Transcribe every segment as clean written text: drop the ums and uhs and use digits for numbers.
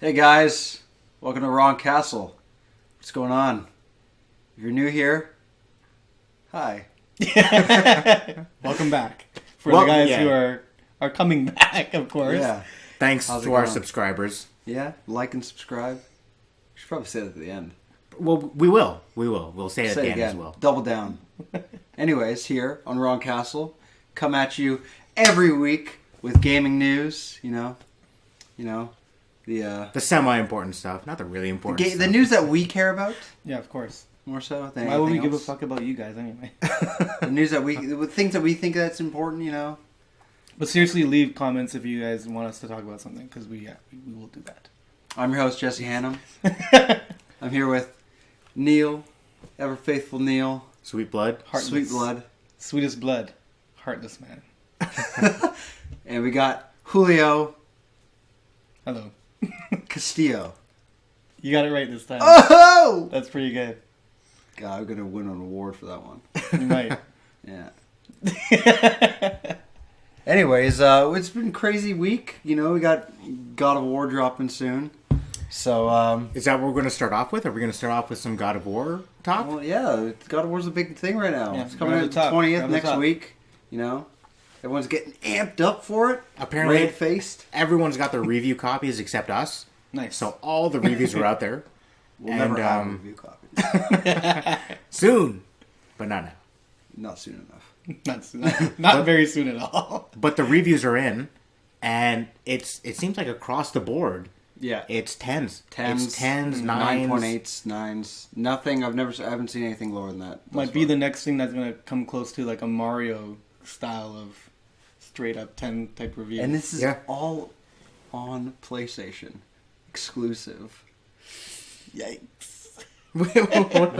Hey guys, welcome to Wrong Castle. What's going on? If you're new here, hi. Welcome back. For the guys who are coming back, of course. Yeah. Thanks to our subscribers. Yeah, like and subscribe. We should probably say that at the end. Well, we will. We'll say it at the end as well. Double down. Anyways, here on Wrong Castle, come at you every week with gaming news. You know, the semi-important stuff, not the really important stuff. The news that we care about. Yeah, of course. More so than Why would we anything give a else. fuck about you guys anyway? The news that the things that we think that's important, you know. But seriously, leave comments if you guys want us to talk about something, because we will do that. I'm your host, Jesse Hannum. I'm here with Neil, ever faithful Neil. Sweet blood. Heartless. Sweet blood. Sweetest blood. Heartless man. And we got Julio Hello. Castillo. You got it right this time. Oh! That's pretty good. God, I'm going to win an award for that one. You might. Yeah. Anyways, it's been a crazy week. You know, we got God of War dropping soon. So, Is that what we're going to start off with? Are we going to start off with some God of War talk? well, yeah, God of War's a big thing right now. Yeah, It's coming grab out the the top. 20th Grab the next top. week. You know, everyone's getting amped up for it. Apparently, Red-faced. everyone's got their review copies except us. Nice. So all the reviews are out there. We'll never have a review copy. Soon, but not now. Not soon enough. Not very soon at all. But the reviews are in, and it seems like across the board, Yeah. it's tens. Tens, It's tens, nines. 9.8s, 9s. Nothing. I haven't seen anything lower than that. Might be the next thing that's going to come close to like a Mario style of straight up 10 type review. And this is Yeah. all on PlayStation. Exclusive. Yikes. Real What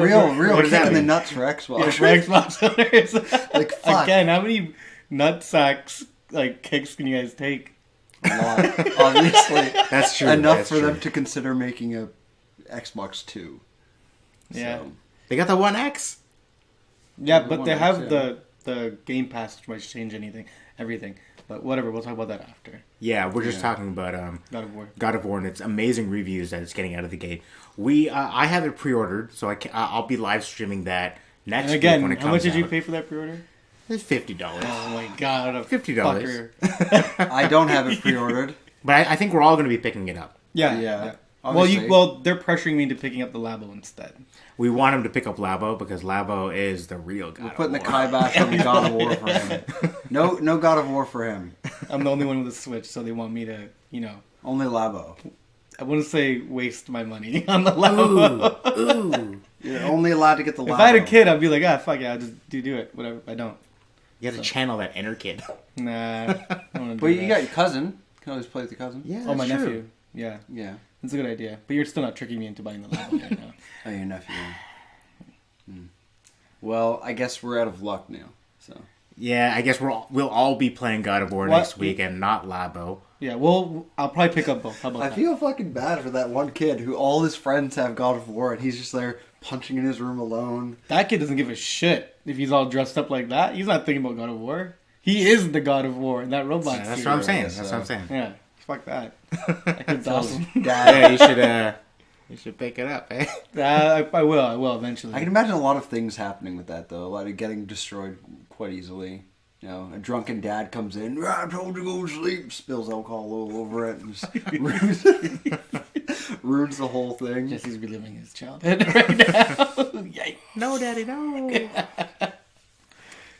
does that kicking the mean? nuts for Xbox. Yeah, for Xbox owners. Like, fuck. Again, how many nut sacks like kicks can you guys take? A lot. Obviously. That's true. Enough That's for true. them to consider making a Xbox 2. Yeah. So, They got the One X. Yeah, The but one they X, have yeah. the Game Pass, which might change everything. But whatever, we'll talk about that after. Yeah, we're just Yeah. talking about God of War. God of War and its amazing reviews that it's getting out of the gate. I have it pre-ordered, so I'll be live streaming that next And again, week when it comes out. how much did you pay for that pre-order? It's $50. Oh my god, a $50. fucker. I don't have it pre-ordered. But I think we're all going to be picking it up. Yeah. Yeah. Well, Obviously. they're pressuring me into picking up the Labo instead. We want him to pick up Labo because Labo is the real God We're of putting the War. kibosh on the God of War for him. No God of War for him. I'm the only one with a Switch, so they want me to, Only Labo. I wouldn't say waste my money on the Labo. Ooh. You're only allowed to get the Labo. If I had a kid, I'd be like, fuck yeah, I'll just do it. Whatever. I don't. You have to channel that inner kid. Nah. I don't want to But you got your cousin. You can always play with your cousin. Yeah, Oh, my that's true. nephew. Yeah. Yeah. That's a good idea. But you're still not tricking me into buying the Labo right now. Oh, your nephew. Well, I guess we're out of luck now. So Yeah, I guess we'll all be playing God of War What? next week and not Labo. Yeah, well, I'll probably pick up both. How about I that? feel fucking bad for that one kid who all his friends have God of War and he's just there punching in his room alone. That kid doesn't give a shit if he's all dressed up like that. He's not thinking about God of War. He is the God of War in that robot Yeah, that's suit. what I'm saying. guess That's so. what I'm saying. Yeah, fuck that. That kid's awesome. Dad. Yeah, you should pick it up, eh? I will eventually. I can imagine a lot of things happening with that though. A lot of getting destroyed quite easily. You know, a drunken dad comes in, I told you to go to sleep, spills alcohol all over it, and just ruins the whole thing. Jesse's reliving his childhood right now. Yikes. No, Daddy, no.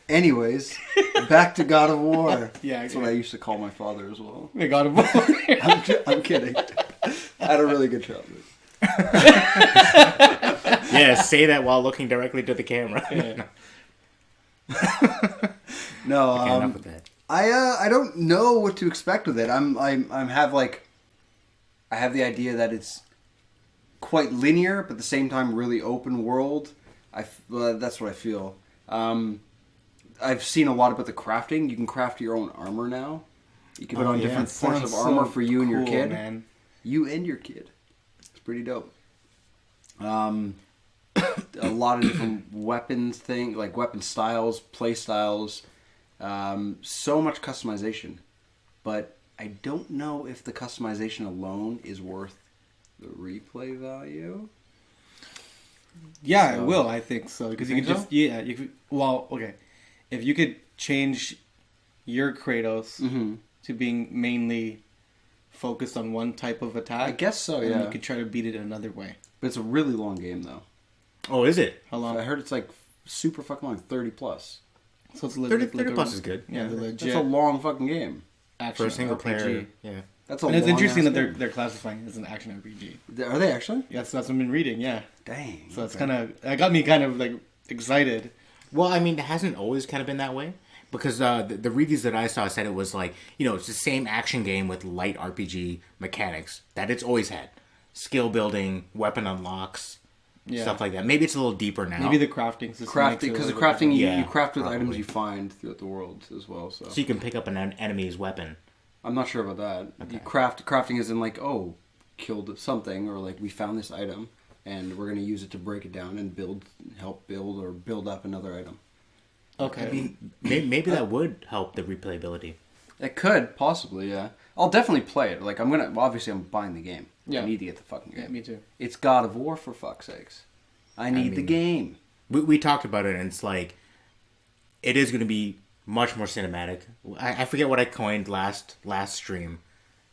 Anyways, back to God of War. Yeah, That's what I used to call my father as well. The God of War. I'm kidding. I had a really good childhood. Yeah, say that while looking directly to the camera. Yeah. No, Okay, enough with that. I don't know what to expect with it. I have the idea that it's quite linear, but at the same time really open world. That's what I feel. I've seen a lot about the crafting. You can craft your own armor now. You can put on different portions of armor for you and your kid. Man. You and your kid. It's pretty dope. a lot of different like weapon styles, play styles, so much customization. But I don't know if the customization alone is worth the replay value. Yeah, So- it will. I think so because you think could so? just you could. Well, okay, if you could change your Kratos Mm-hmm. to being mainly focused on one type of attack, I guess so, and yeah. you could try to beat it another way. But it's a really long game, though. Oh, is it? How long? I heard it's like super fucking long, 30 plus. So it's 30 plus is good. Yeah, the That's legit a long fucking game. action For a single RPG. player. Yeah. That's a And it's long interesting ass that game. they're classifying it as an action RPG. Are they actually? Yes, that's what I've been reading. Yeah, Dang. so it's kind of that got me kind of like excited. Well, I mean, it hasn't always kind of been that way. Because the reviews that I saw said it was like, it's the same action game with light RPG mechanics that it's always had. Skill building, weapon unlocks, stuff like that. Maybe it's a little deeper now. Maybe the crafting system. Crafting, makes it a because the little bit crafting, Yeah, you craft with probably. items you find throughout the world as well. So So you can pick up an enemy's weapon. I'm not sure about that. You crafting is in like, oh, killed something, or like we found this item and we're going to use it to break it down and help build up another item. Okay. I mean, maybe that would help the replayability. It could possibly, yeah. I'll definitely play it. Like I'm buying the game. Yeah. I need to get the fucking game. Yeah, me too. It's God of War, for fuck's sakes. I need the mean- game. We talked about it, and it's like, it is going to be much more cinematic. I forget what I coined last stream,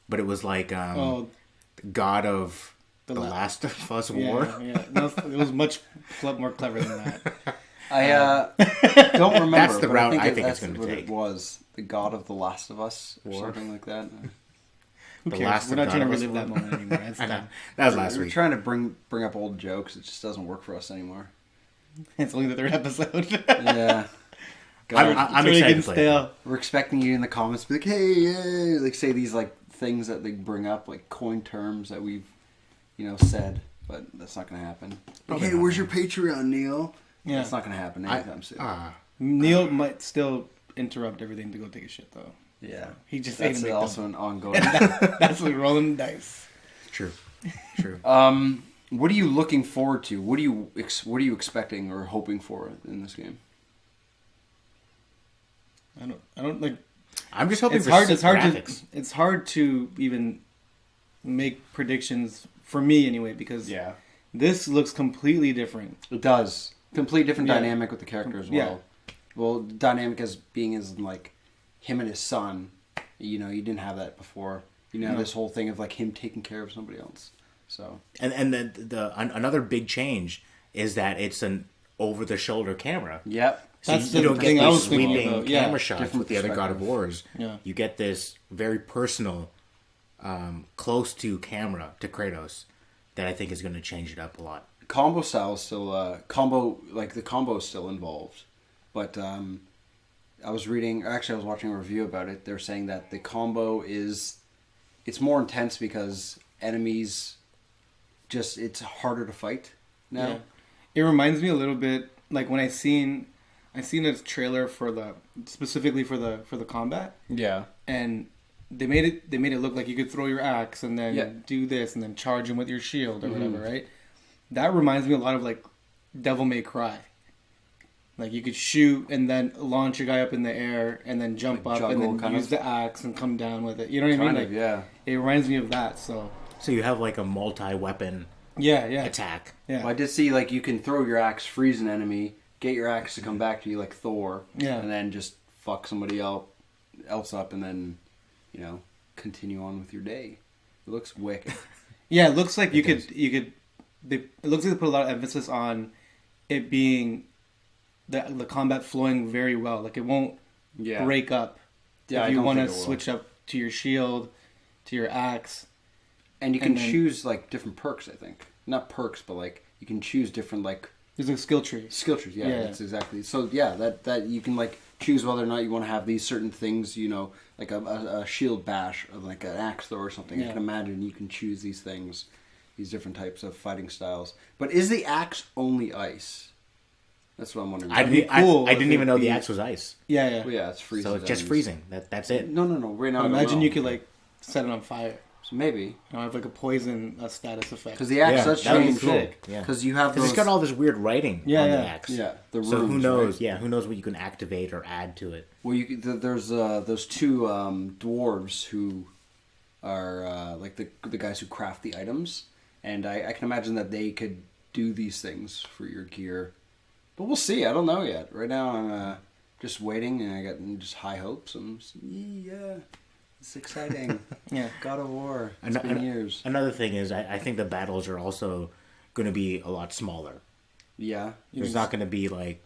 but it was like God of the Last of Us War. Yeah. No, it was much more clever than that. I don't remember. That's the but route I think that's it's gonna what take. It was the God of the Last of Us or War. something like that. Who The cares? last We're of not God trying to of Us relive that War. moment anymore. It's I know. done. That was last We're week. trying to bring up old jokes. It just doesn't work for us anymore. It's only the third episode. Yeah. I'm It's really excited getting to play. stale. We're expecting you in the comments to be like, hey, yay, like say these like things that they bring up, like coin terms that we've, said, but that's not going to happen. Like, hey, where's your Patreon, Neil? Yeah. That's not going to happen anytime soon. Neil might still interrupt everything to go take a shit though. Yeah. He just That's ate a also McDonald's. an ongoing. That's like rolling the dice. True. What are you looking forward to? What are you expecting or hoping for in this game? I don't like. I'm just hoping It's for hard. sick It's hard graphics. to. It's hard to even make predictions for me anyway because this looks completely different. It does. Complete different Yeah. dynamic with the character as well. Yeah. Well, dynamic as being as in, like him and his son. You didn't have that before. You have No. this whole thing of like him taking care of somebody else. So And then another big change is that it's an over the shoulder camera. yep. So That's you the don't thing get I these was thinking sweeping about, yeah. camera shots Different with the other God of perspective. Wars. Yeah. You get this very personal, close to camera to Kratos that I think is going to change it up a lot. Combo style is still the combo is still involved, but I was watching a review about it. They're saying that the combo it's more intense because enemies it's harder to fight now. Yeah. It reminds me a little bit like when I seen a trailer specifically for the combat, Yeah. and they made it look like you could throw your axe and then Yeah. do this and then charge him with your shield or whatever, right? That reminds me a lot of like Devil May Cry. Like you could shoot and then launch a guy up in the air and then jump Like up and juggle, then kind use of? the axe and come down with it. You know what I mean? Kind Like of, yeah. it reminds me of that. So So you have like a multi-weapon yeah, attack. yeah. Well, I did see like you can throw your axe, freeze an enemy, get your axe to come back to you like Thor, Yeah. and then just fuck somebody else up, and then continue on with your day. It looks wicked. Yeah, it looks like you could. It looks like they put a lot of emphasis on it being the combat flowing very well. Like it won't Yeah. break up. Yeah, I if you don't want to think it will. switch up to your shield, to your axe. And you can And then- choose like different perks. I think not perks, but like you can choose different like There's a skill tree. skill trees. Yeah, Yeah. that's exactly. So yeah, that you can like choose whether or not you want to have these certain things. Like a shield bash or like an axe throw or something. I Yeah. can imagine you can choose these things, these different types of fighting styles. But is the axe only ice? That's what I'm wondering. I That'd be didn't, cool I if didn't it even know the be- axe was ice. Yeah, yeah. Well, yeah, it's freezing. So it's just freezing. That's it. No. Right now, I But don't imagine know. you could like set it on fire. So maybe I have like a poison status effect. because the axe does that would be change. cool. Because you have Because those. it's got all this weird writing Yeah, on yeah. the axe. Yeah, the runes. So who knows? Right? Yeah, who knows what you can activate or add to it? Well, there's those two dwarves who are like the guys who craft the items, and I can imagine that they could do these things for your gear. But we'll see. I don't know yet. Right now, I'm just waiting, and I got just high hopes. Yeah, it's exciting. Yeah. God of War. It's been years. Another thing is, I think the battles are also going to be a lot smaller. Yeah. There's not going to be like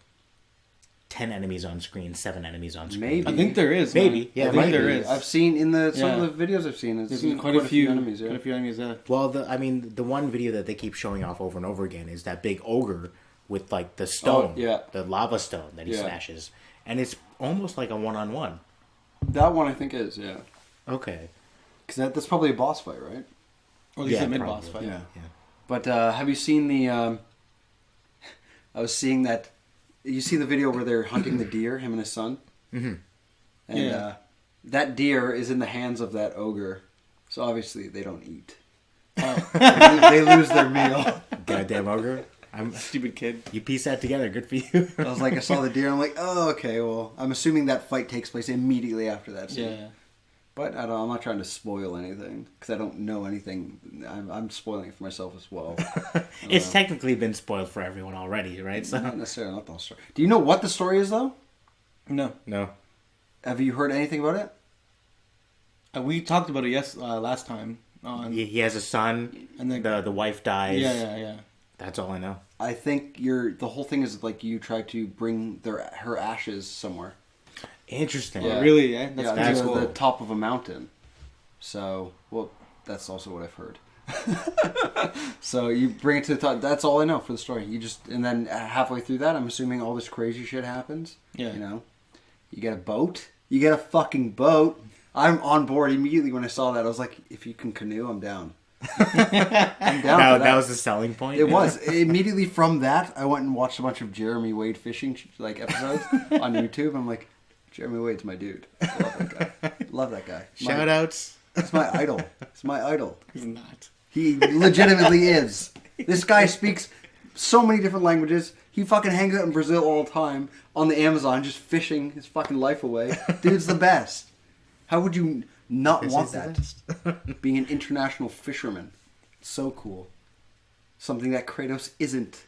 10 enemies on screen, 7 enemies on screen. Maybe. I think there is. Maybe. Man. Yeah, I think maybe. there is. I've seen in some Yeah. of the videos I've seen. I've There's seen quite a few enemies. Yeah. Quite a few enemies. Yeah. Well, the one video that they keep showing off over and over again is that big ogre with like the stone, the lava stone that he smashes, and it's almost like a one-on-one. That one I think is Okay. because that's probably a boss fight, right? Or at least Yeah, a mid-boss probably. fight. Yeah. But have you seen the? I was seeing that. You see the video where they're hunting the deer, him and his son. Mm-hmm. And Yeah. that deer is in the hands of that ogre, so obviously they don't eat. Oh, They lose their meal. Goddamn ogre. stupid kid. You piece that together. Good for you. I was like, I saw the deer. I'm like, oh, okay. Well, I'm assuming that fight takes place immediately after that scene. Yeah. But I'm not trying to spoil anything because I don't know anything. I'm spoiling it for myself as well. It's technically been spoiled for everyone already, right? So Not necessarily not the whole story. Do you know what the story is though? No. no. Have you heard anything about it? We talked about it last time. He has a son, And and then- the wife dies. Yeah. That's all I know. I think the whole thing is like you try to bring her ashes somewhere. Interesting. Yeah. Really? Yeah. That's to cool. the top of a mountain. So, well, that's also what I've heard. So you bring it to the top. That's all I know for the story. And then halfway through that, I'm assuming all this crazy shit happens. Yeah. You know, you get a boat. You get a fucking boat. I'm on board immediately when I saw that. I was like, if you can canoe, I'm down. I'm down for That was the selling point. It was immediately from that. I went and watched a bunch of Jeremy Wade fishing episodes on YouTube. I'm like, Jeremy Wade's my dude. I love that guy. Love that guy. Shout outs. It's my idol. It's my idol. He's not. He legitimately is. This guy speaks so many different languages. He fucking hangs out in Brazil all the time on the Amazon, just fishing his fucking life away. Dude's the best. How would you not want that? Being an international fisherman. So cool. Something that Kratos isn't.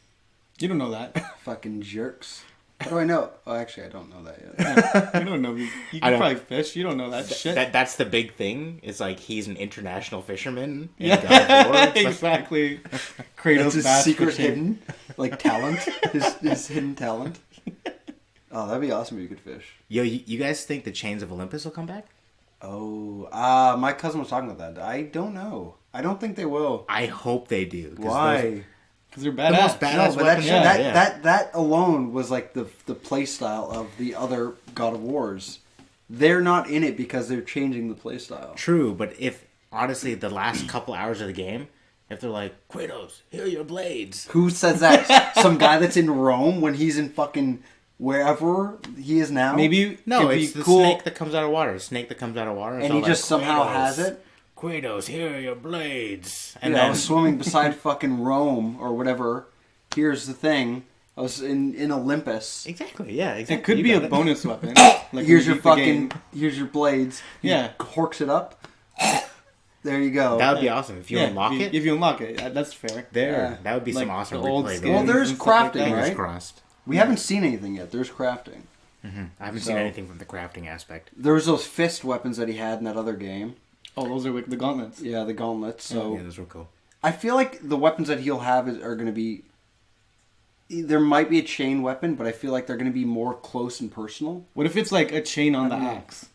You don't know that. Fucking jerks. How do I know? Oh, actually, I don't know that yet. You don't know. You I can don't- probably fish. You don't know that shit. That's the big thing. It's like he's an international fisherman. in Yeah, God of War. It's like- exactly. That's Kratos his bass secret fishing. hidden, talent. His hidden talent. Oh, that'd be awesome if you could fish. Yo, you guys think the Chains of Olympus will come back? Oh, my cousin was talking about that. I don't know. I don't think they will. I hope they do. 'cause Why? Because they're The most badass. badass No, but weapon- that alone was like the play style of the other God of Wars. They're not in it because they're changing the play style. True, but if honestly the last couple hours of the game, if they're like, Kratos, here are your blades. Who says that? Some guy that's in Rome when he's in fucking wherever he is now. Maybe No, it'd it's be the cool. snake that comes out of water. A snake that comes out of water. and he just somehow has it. Kratos, here are your blades. And I was swimming beside fucking Rome or whatever. Here's the thing. I was in Olympus. Exactly, yeah, exactly. It could You be a got it. bonus weapon. Like Here's when your you beat the fucking. game. Here's your blades. He Yeah. horks it up. There you go. That would be awesome. If you unlock if it, you unlock it, that's fair. there, that would be some Like awesome the old replay. skins there. Well, there's and stuff like crafting, that. Fingers right? crossed. We haven't seen anything yet. There's crafting. I haven't So- seen anything from the crafting aspect. There was those fist weapons that he had in that other game. Oh, those are like the gauntlets. Yeah, the gauntlets. So Yeah, those were cool. I feel like the weapons that he'll have are going to be. There might be a chain weapon, but I feel like they're going to be more close and personal. What if it's like a chain on the don't know. axe?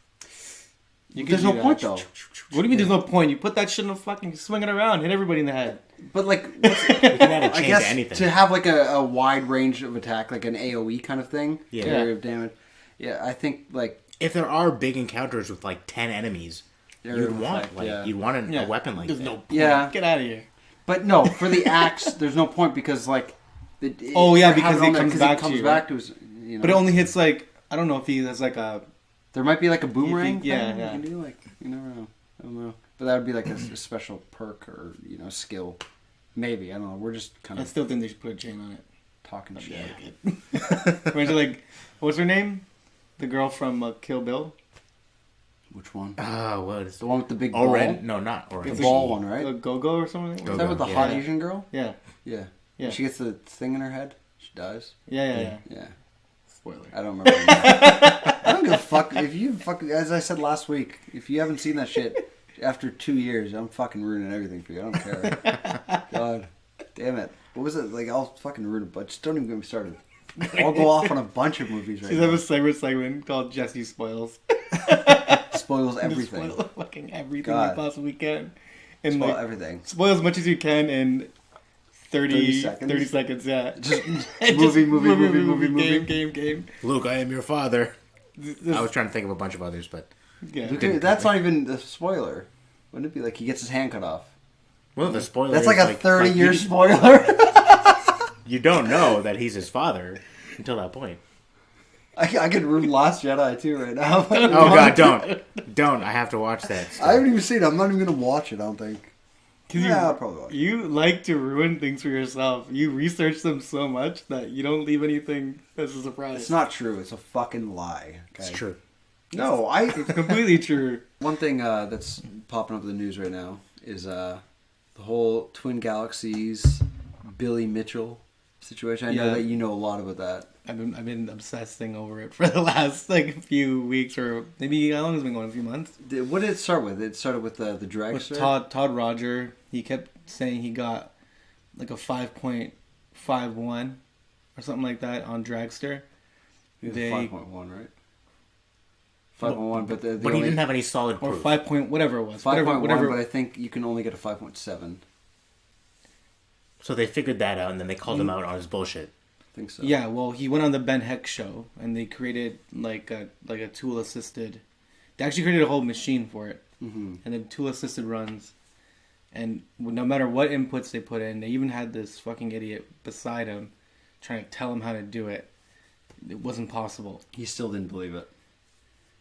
You could There's do no that. point though. What do you mean there's no point? You put that shit in a fucking swing it around, hit everybody in the head. But like, You can add a I chain guess to anything. to have like a wide range of attack, like an AOE kind of thing, Yeah. area of damage. Yeah, I think like If there are big encounters with like 10 enemies, Area you'd of want effect, yeah. you'd want a weapon like There's that. no point. Yeah. Get out of here. But no, for the axe, there's no point because like. Oh, yeah, have because on it there, comes 'cause back it to comes you, back right? to his. You know, But it only hits like I don't know if he has like a there might be like a boomerang. yeah, thing yeah. You can do like you never know. I don't know. But that would be like a special perk or skill. Maybe I don't know. We're just kind I of still think they should put a chain on it. talking shit. Imagine like, what's her name? The girl from Kill Bill. Which one? What is The one with the big ball? Orange? No, not orange. The ball one, right? Go-Go or something. Is Go-Go. that with the Yeah. hot Asian girl? Yeah. Yeah. Yeah. She gets the thing in her head. She dies. Yeah. Yeah. Spoiler. I don't remember. I don't give a fuck if you as I said last week. If you haven't seen that shit after 2 years, I'm fucking ruining everything for you. I don't care. God damn it. What was it like? I'll fucking ruin it, but just don't even get me started. I'll go off on a bunch of movies right She's now. have a segment called Jesse Spoils. Spoils everything. Spoil fucking everything God. you possibly can. And Spoil like, everything. spoil as much as you can in 30 seconds? 30 seconds, yeah. Just And movie. Game. Luke, I am your father. This- I was trying to think of a bunch of others, but yeah. Okay, that's not even the spoiler. Wouldn't it be like he gets his hand cut off? well, the spoiler. That's is like a 30-year you, spoiler. you don't know that he's his father until that point. I could ruin Last Jedi too right now. Oh God, don't! I have to watch that. Still. I haven't even seen it. I'm not even gonna watch it. I don't think. 'Cause Yeah, I'll probably watch it. you like to ruin things for yourself. You research them so much that you don't leave anything as a surprise. It's not true. It's a fucking lie. Okay? It's true. No, It's completely true. One thing that's popping up in the news right now is the whole Twin Galaxies, Billy Mitchell situation. I know Yeah. that you know a lot about that. I've been obsessing over it for the last few weeks, or maybe how long has it been going? A few months. What did it start with? It started with the dragster. With Todd Rogers, he kept saying he got like a 5.51 or something like that on Dragster. It was They 5.1, right? 5.1, but the But he didn't have any solid or proof. 5 point whatever it was. 5.1, Whatever. but I think you can only get a 5.7. So they figured that out, and then they called him out on his bullshit. I think so. Yeah, well, he went on the Ben Heck show, and they created like a tool assisted. They actually created a whole machine for it, Mm-hmm. and then tool assisted runs. And no matter what inputs they put in, they even had this fucking idiot beside him, trying to tell him how to do it. It wasn't possible. He still didn't believe it.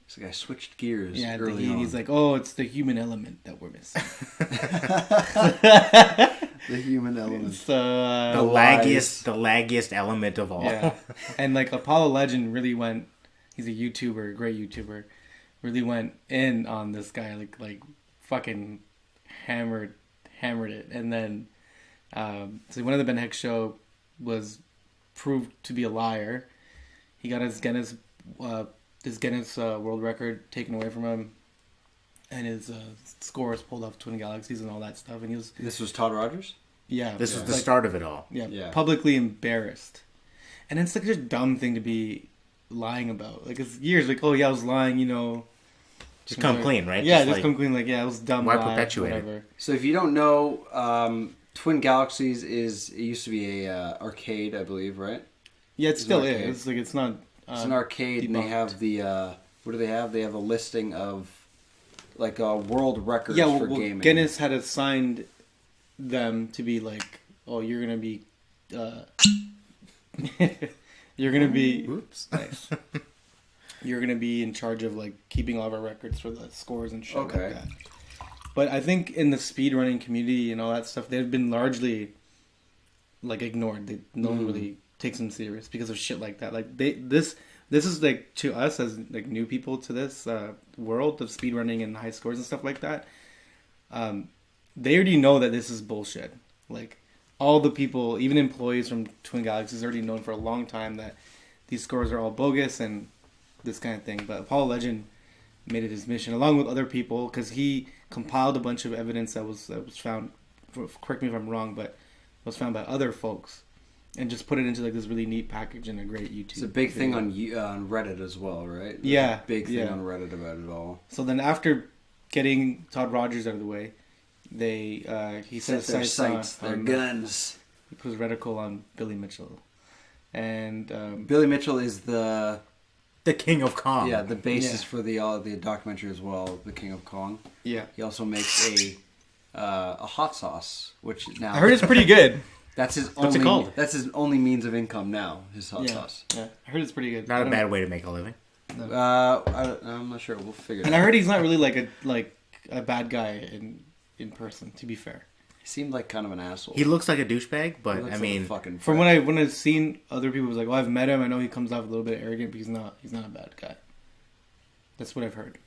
He's like, I switched gears Yeah, early on. he's like, oh, it's the human element that we're missing. The human element. So The lies. laggiest element of all. yeah, and like Apollo Legend really went. He's a YouTuber, a great YouTuber. Really went in on this guy, like fucking hammered it, and then so one of the Ben Heck show was proved to be a liar. He got his Guinness world record taken away from him, and his scores pulled off Twin Galaxies and all that stuff. And he was This was Todd Rogers? This was the like, start of it all. yeah, publicly embarrassed. And it's like a dumb thing to be lying about. Like it's years like, oh yeah, I was lying, Just come clean, right? Yeah, Just just like, come clean. Like yeah, it was dumb. why lie, perpetuate it? whatever. So if you don't know, Twin Galaxies it used to be a arcade, I believe, right? Yeah, it It's still an arcade. is. Like it's not. It's an arcade, and they debunked. have the what do they have? They have a listing of like world records Yeah, for well, gaming. Guinness had assigned them to be like, oh, you're gonna be, you're gonna be, Oops. nice. You're gonna be in charge of like keeping all of our records for the scores and shit Okay. like that. But I think in the speedrunning community and all that stuff, they've been largely like ignored. No one really takes them serious because of shit like that. Like this is like to us as like new people to this world of speedrunning and high scores and stuff like that. They already know that this is bullshit. Like all the people, even employees from Twin Galaxies, already known for a long time that these scores are all bogus and this kind of thing. But Apollo Legend made it his mission, along with other people, because he compiled a bunch of evidence that was found. Correct me if I'm wrong, but was found by other folks, and just put it into like this really neat package in a great YouTube. It's a big thing video. on Reddit as well, right? There's Yeah, a big thing yeah. on Reddit about it all. So then, after getting Todd Rogers out of the way, he set Set their his sights, their on, guns. He put his reticle on Billy Mitchell, and Billy Mitchell is the King of Kong. yeah the basis Yeah. for the documentary as well, The King of Kong. yeah, He also makes a hot sauce, which now I heard it's pretty good. that's his What's only it called? that's his only means of income now. His hot Yeah, sauce. yeah, I heard it's pretty good. Not I a don't- bad way to make a living. I'm not sure. We'll figure it And out. I heard he's not really like a bad guy in person. To be fair, He seemed like kind of an asshole. He looks like a douchebag, but He looks I like mean, a fucking from prick. when I've seen other people was like, "Oh, I've met him. I know he comes off a little bit arrogant, but he's not. He's not a bad guy." That's what I've heard.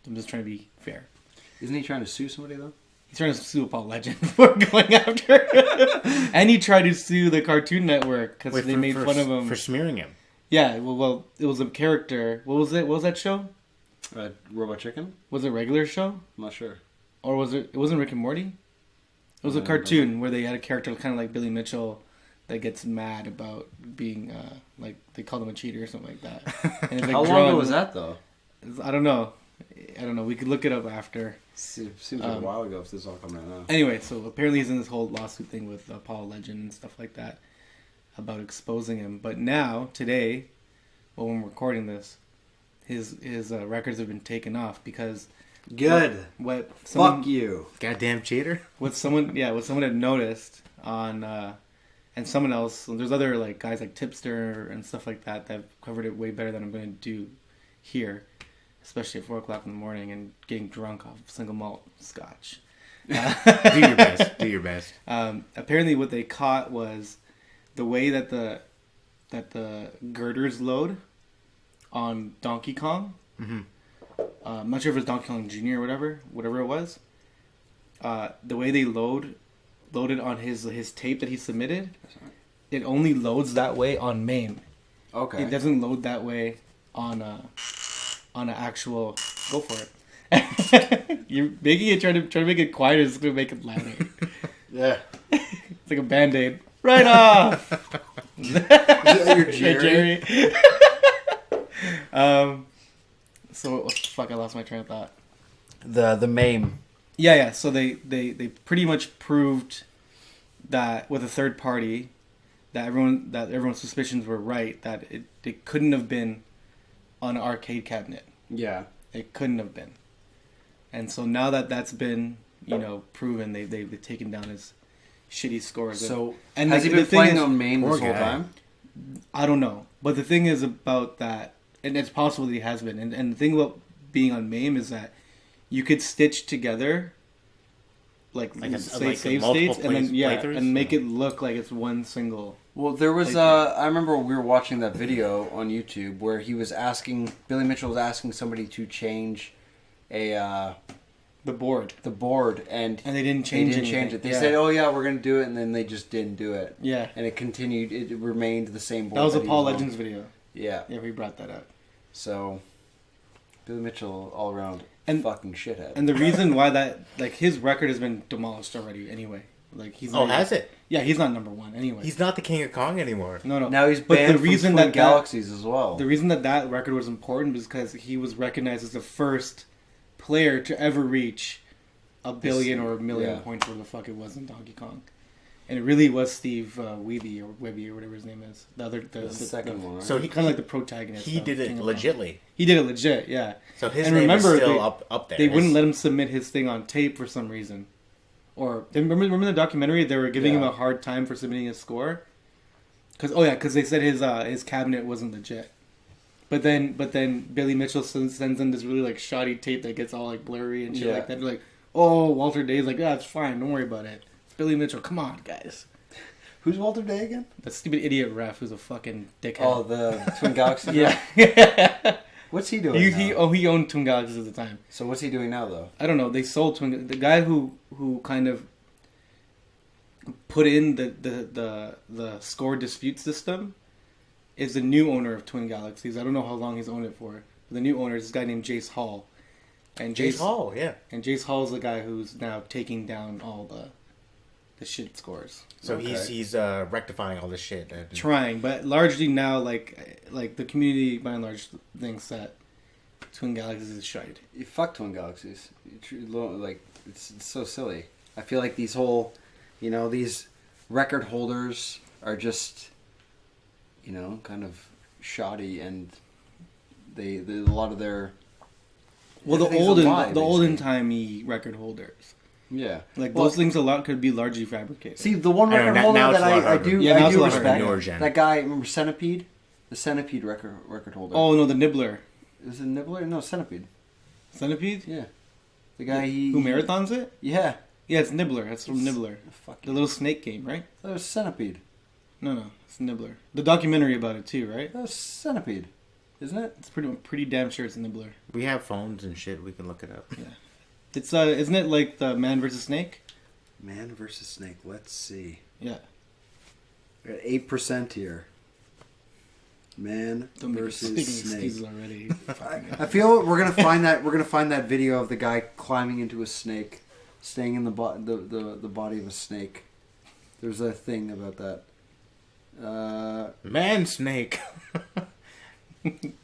I'm just trying to be fair. Isn't he trying to sue somebody though? He's trying to sue Paul Legend for going after, and he tried to sue the Cartoon Network because they made fun of him for smearing him. Yeah, well, it was a character. What was it? What was that show? Robot Chicken? Was it a regular show? I'm not sure. Or was it? It wasn't Rick and Morty. It was a cartoon where they had a character kind of like Billy Mitchell that gets mad about being like they called him a cheater or something like that. And it's, like, How long drawn- ago was that though? I don't know. We could look it up after. Seems like a while ago if this is all coming out now. Anyway, so apparently he's in this whole lawsuit thing with Paul Legend and stuff like that about exposing him. But now, today, when we're recording this, his records have been taken off because Good. what someone, Fuck you. Goddamn cheater. what someone had noticed on and someone else. There's other like guys like Tipster and stuff like that have covered it way better than I'm going to do here, especially at 4:00 in the morning and getting drunk off single malt scotch. Do your best. Do your best. Apparently, what they caught was the way that the girders load on Donkey Kong. Mm-hmm. I'm not sure if it's Donkey Kong Jr. or whatever it was. The way they loaded on his tape that he submitted, it only loads that way on MAME. Okay. It doesn't load that way on an actual. Go for it. You're making it trying to make it quieter. It's gonna make it louder. Yeah. It's like a Band-Aid. Right off. Is that your Hey, Jerry? Jerry. So fuck, I lost my train of thought. The MAME. Yeah. So they pretty much proved that with a third party that everyone's suspicions were right, that it couldn't have been on an arcade cabinet. Yeah. It couldn't have been. And so now that that's been, proven, they've taken down his shitty scores. So and has he the been thing playing is- on MAME this Poor whole guy. time? I don't know. But the thing is about that, and it's possible that he has been. And the thing about being on MAME is that you could stitch together, like save multiple states, and then playthroughs? and make it look like it's one single. Well, there was. Playthrough. I remember we were watching that video on YouTube where Billy Mitchell was asking somebody to change the board, and And they didn't they change didn't anything. change it. They Yeah. said, "Oh yeah, we're gonna do it," and then they just didn't do it. Yeah. And it continued. It remained the same board. That was a he Paul on. Legends video. Yeah. Yeah, we brought that up. So, Billy Mitchell all around And- fucking shithead. And the reason why that, like, his record has been demolished already anyway. Like, he's not Has it? Yeah, he's not number one anyway. He's not the King of Kong anymore. No. Now he's But banned the from reason Twin that Galaxies as well. The reason that record was important is because he was recognized as the first player to ever reach a billion or a million Yeah. points, where the fuck it was in Donkey Kong. And it really was Steve Webby or whatever his name is. The second one, right? So he kind of like the protagonist. He of did it King of Kong. legitly. He did it legit, yeah. So his And name remember, is still they- up there. They wouldn't let him submit his thing on tape for some reason. Or remember the documentary? They were giving him Yeah. a hard time for submitting his score. Because they said his cabinet wasn't legit. But then Billy Mitchell sends them this really like shoddy tape that gets all like blurry and shit Yeah. like that. They're like, oh, Walter Day's like, yeah, it's fine, don't worry about it. It's Billy Mitchell, come on, guys. Who's Walter Day again? That stupid idiot ref who's a fucking dickhead. Oh, the Twin Galaxies. yeah. What's he doing? he now? he owned Twin Galaxies at the time. So what's he doing now, though? I don't know. They sold Twin. The guy who kind of put in the score dispute system is the new owner of Twin Galaxies. I don't know how long he's owned it for. The new owner is this guy named Jace Hall. And Jace Hall, yeah. And Jace Hall is the guy who's now taking down all the shit scores. So Okay. he's rectifying all this shit. Trying, but largely now, like the community by and large thinks that Twin Galaxies is shite. You fuck Twin Galaxies. Like it's so silly. I feel like these whole, these record holders are just, kind of shoddy, and they a lot of their. Well, the everything's a lie, basically. olden timey record holders. Yeah, Like Well, those things, a lot could be largely fabricated. See, the one I know, record now holder it's that a lot I harder. do, Yeah, now I it's do a lot harder. respect. Newer gen. That guy, remember Centipede? The Centipede record holder. Oh no, the Nibbler, Is it Nibbler? No, Centipede. Centipede. Yeah. The guy Who marathons it? Yeah. Yeah, it's Nibbler. That's from Nibbler. Fucking. The little snake game, right? That was Centipede. No, it's Nibbler. The documentary about it too, right? That was Centipede, isn't it? It's pretty damn sure it's Nibbler. We have phones and shit. We can look it up. Yeah. It's isn't it like the Man versus Snake? Man versus Snake. Let's see. Yeah. We're at 8% here. Man Don't make versus excuses Snake. already. I feel we're gonna find that. We're gonna find that video of the guy climbing into a snake, staying in the body of a snake. There's a thing about that. Man snake.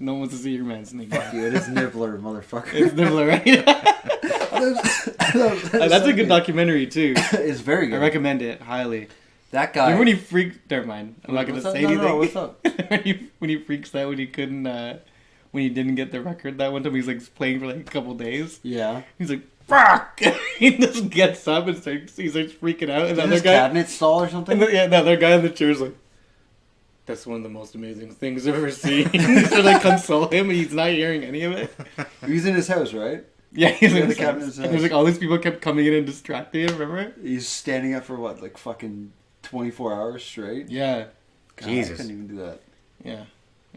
No one wants to see your Man Snake. Fuck you! It is Nibbler, motherfucker. It's Nibbler, right? That's a good documentary too. It's very good. I recommend it highly. That guy. Remember when he freaked? Never mind. I'm not gonna What's up? say No, anything. no, what's up? when he freaks out when he couldn't, when he didn't get the record that one time, he's like playing for like a couple days. Yeah. He's like, "Fuck!" He just gets up and he starts freaking out. And the In other his guy, cabinet stall or something. the other guy in the chair is like, "That's one of the most amazing things I've ever seen." So like console him, and he's not hearing any of it. He's in his house, right? Yeah, he's in the the cabinet. cabinet. And there's like all these people kept coming in and distracting him. Remember? He's standing up for what, like fucking 24 hours straight? Yeah, God, Jesus. I couldn't even do that. yeah.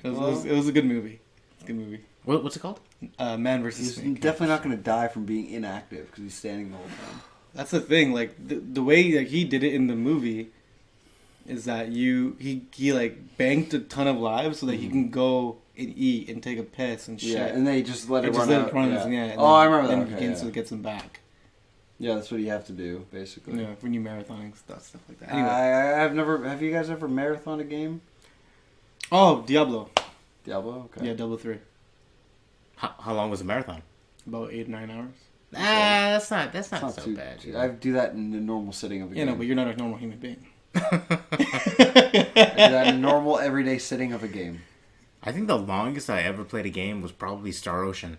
It was a good movie. It's a good movie. What's it called? Man versus He's Snake. definitely not going to die from being inactive because he's standing the whole time. That's the thing. Like the way that he did it in the movie is that he like banked a ton of lives so that he can go and eat and take a piss and shit. Yeah, and they just let it It run just out. runs, Yeah. and Oh, I remember then that. he Okay, gets, yeah. gets him back. Yeah, that's what you have to do, basically. Yeah, when you marathoning stuff like that. Anyway. I've never. Have you guys ever marathon a game? Oh, Diablo. Diablo. Okay. Yeah, double 3. How long was the marathon? About 8-9 hours. That's not It's so too bad. I do that in the normal sitting of a Yeah, game. no, but you're not a normal human being. I do that in a normal everyday sitting of a game. I think the longest I ever played a game was probably Star Ocean.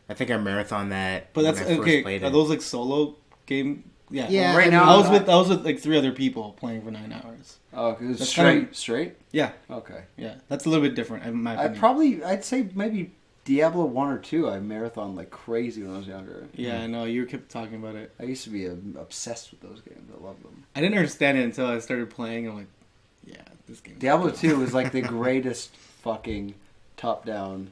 I think I marathoned that. But that's when I first okay. played Are it. those like solo game? Yeah. Yeah, Right I now, I was with like 3 other people playing for 9 hours. Oh, 'cause it's That's straight. kinda- Straight. Yeah, Okay. yeah. That's a little bit different in my opinion. I'd say maybe Diablo 1 or 2. I marathoned like crazy when I was younger. Yeah, I know. You kept talking about it. I used to be obsessed with those games. I love them. I didn't understand it until I started playing. I'm like, yeah, this game. Diablo 2 is like the greatest fucking top-down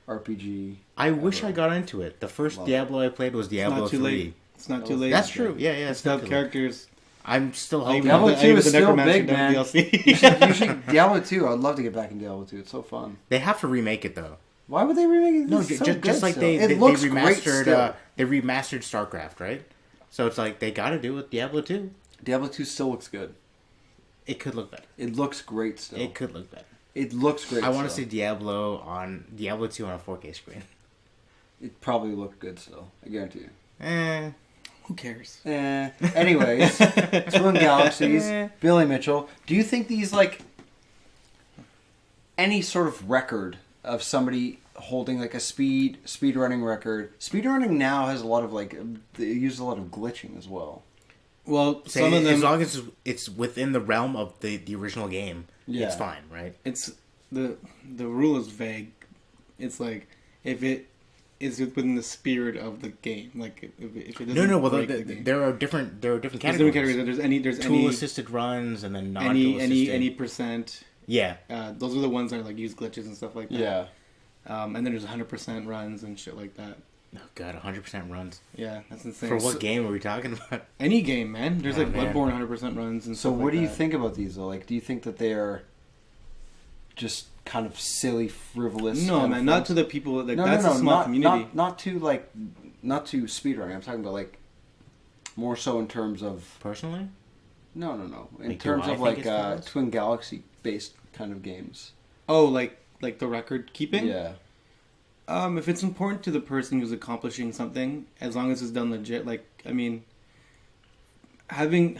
RPG. I wish ever. I got into it. The first Love Diablo I played was It's Diablo not too 3. late. It's not too late. That's true. Yeah, yeah. It's still have characters. I'm still I hoping. even Diablo have the- 2 I even is the still Necromancer big, done man. DLC. You should Diablo 2. I'd love to get back in Diablo 2. It's so fun. They have to remake it though. Why would they remake it? No, It's so just good like still. they It looks great remastered. still. They remastered StarCraft, right? So it's like they got to do it with Diablo 2. Diablo 2 still looks good. It could look better. It looks great still. It could look better. It looks great. I want to still. see Diablo 2 on a 4K screen. It probably looked good still. I guarantee you. Who cares? Anyways, Twin Galaxies, Billy Mitchell. Do you think these like any sort of record of somebody holding like a speed running record? Speedrunning now has a lot of like they use a lot of glitching as well. Well, Say, some of them. as long as it's within the realm of the original game, Yeah. it's fine, right? It's the rule is vague. It's like if it is within the spirit of the game, like if it doesn't. No. Well, break the game. there are different There's categories. different categories. There's Tool any assisted runs and then non tool assisted. any percent. Yeah. Those are the ones that like use glitches and stuff like that. Yeah. And then there's 100% runs and shit like that. Oh god, 100% runs. Yeah, that's insane. For what game are we talking about? Any game, man. There's Oh, like man. Bloodborne 100% runs and So stuff what like do you that. think about these though? Like, do you think that they are just kind of silly, frivolous? No, kind man, of not things? to the people. Like that's a small not, community. Not to speedrunning. I'm talking about like more so in terms of Personally? no. In Like, do terms I of think like it's frivolous? Twin Galaxy based kind of games. Oh, like the record keeping. Yeah. If it's important to the person who's accomplishing something, as long as it's done legit, like I mean, having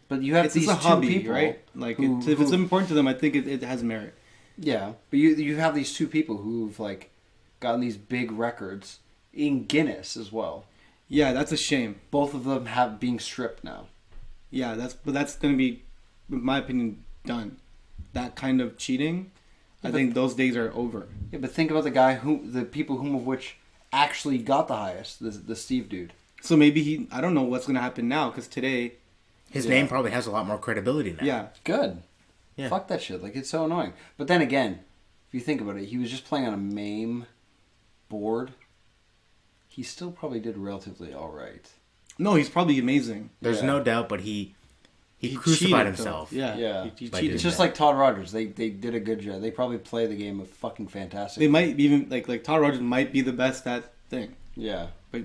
But you have it's these a two hobby, people, right? Like who- if it's who- important to them, I think it has merit. Yeah, but you have these two people who've like gotten these big records in Guinness as well. Yeah, that's a shame. Both of them have being stripped now. Yeah, that's going to be, in my opinion, done. That kind of cheating, I think those days are over. Yeah, but think about the people whom of which actually got the highest. The Steve dude. So maybe I don't know what's gonna happen now because today. His name probably has a lot more credibility now. Yeah. Good. Yeah. Fuck that shit. Like, it's so annoying. But then again, if you think about it, he was just playing on a MAME board. He still probably did relatively all right. No, he's probably amazing. There's Yeah. no doubt, but he cheated, crucified though. himself. Yeah. Yeah. He By cheated. It's just like Todd Rogers. They did a good job. They probably play the game of fucking fantastic. They might even like Todd Rogers might be the best at thing, Yeah. but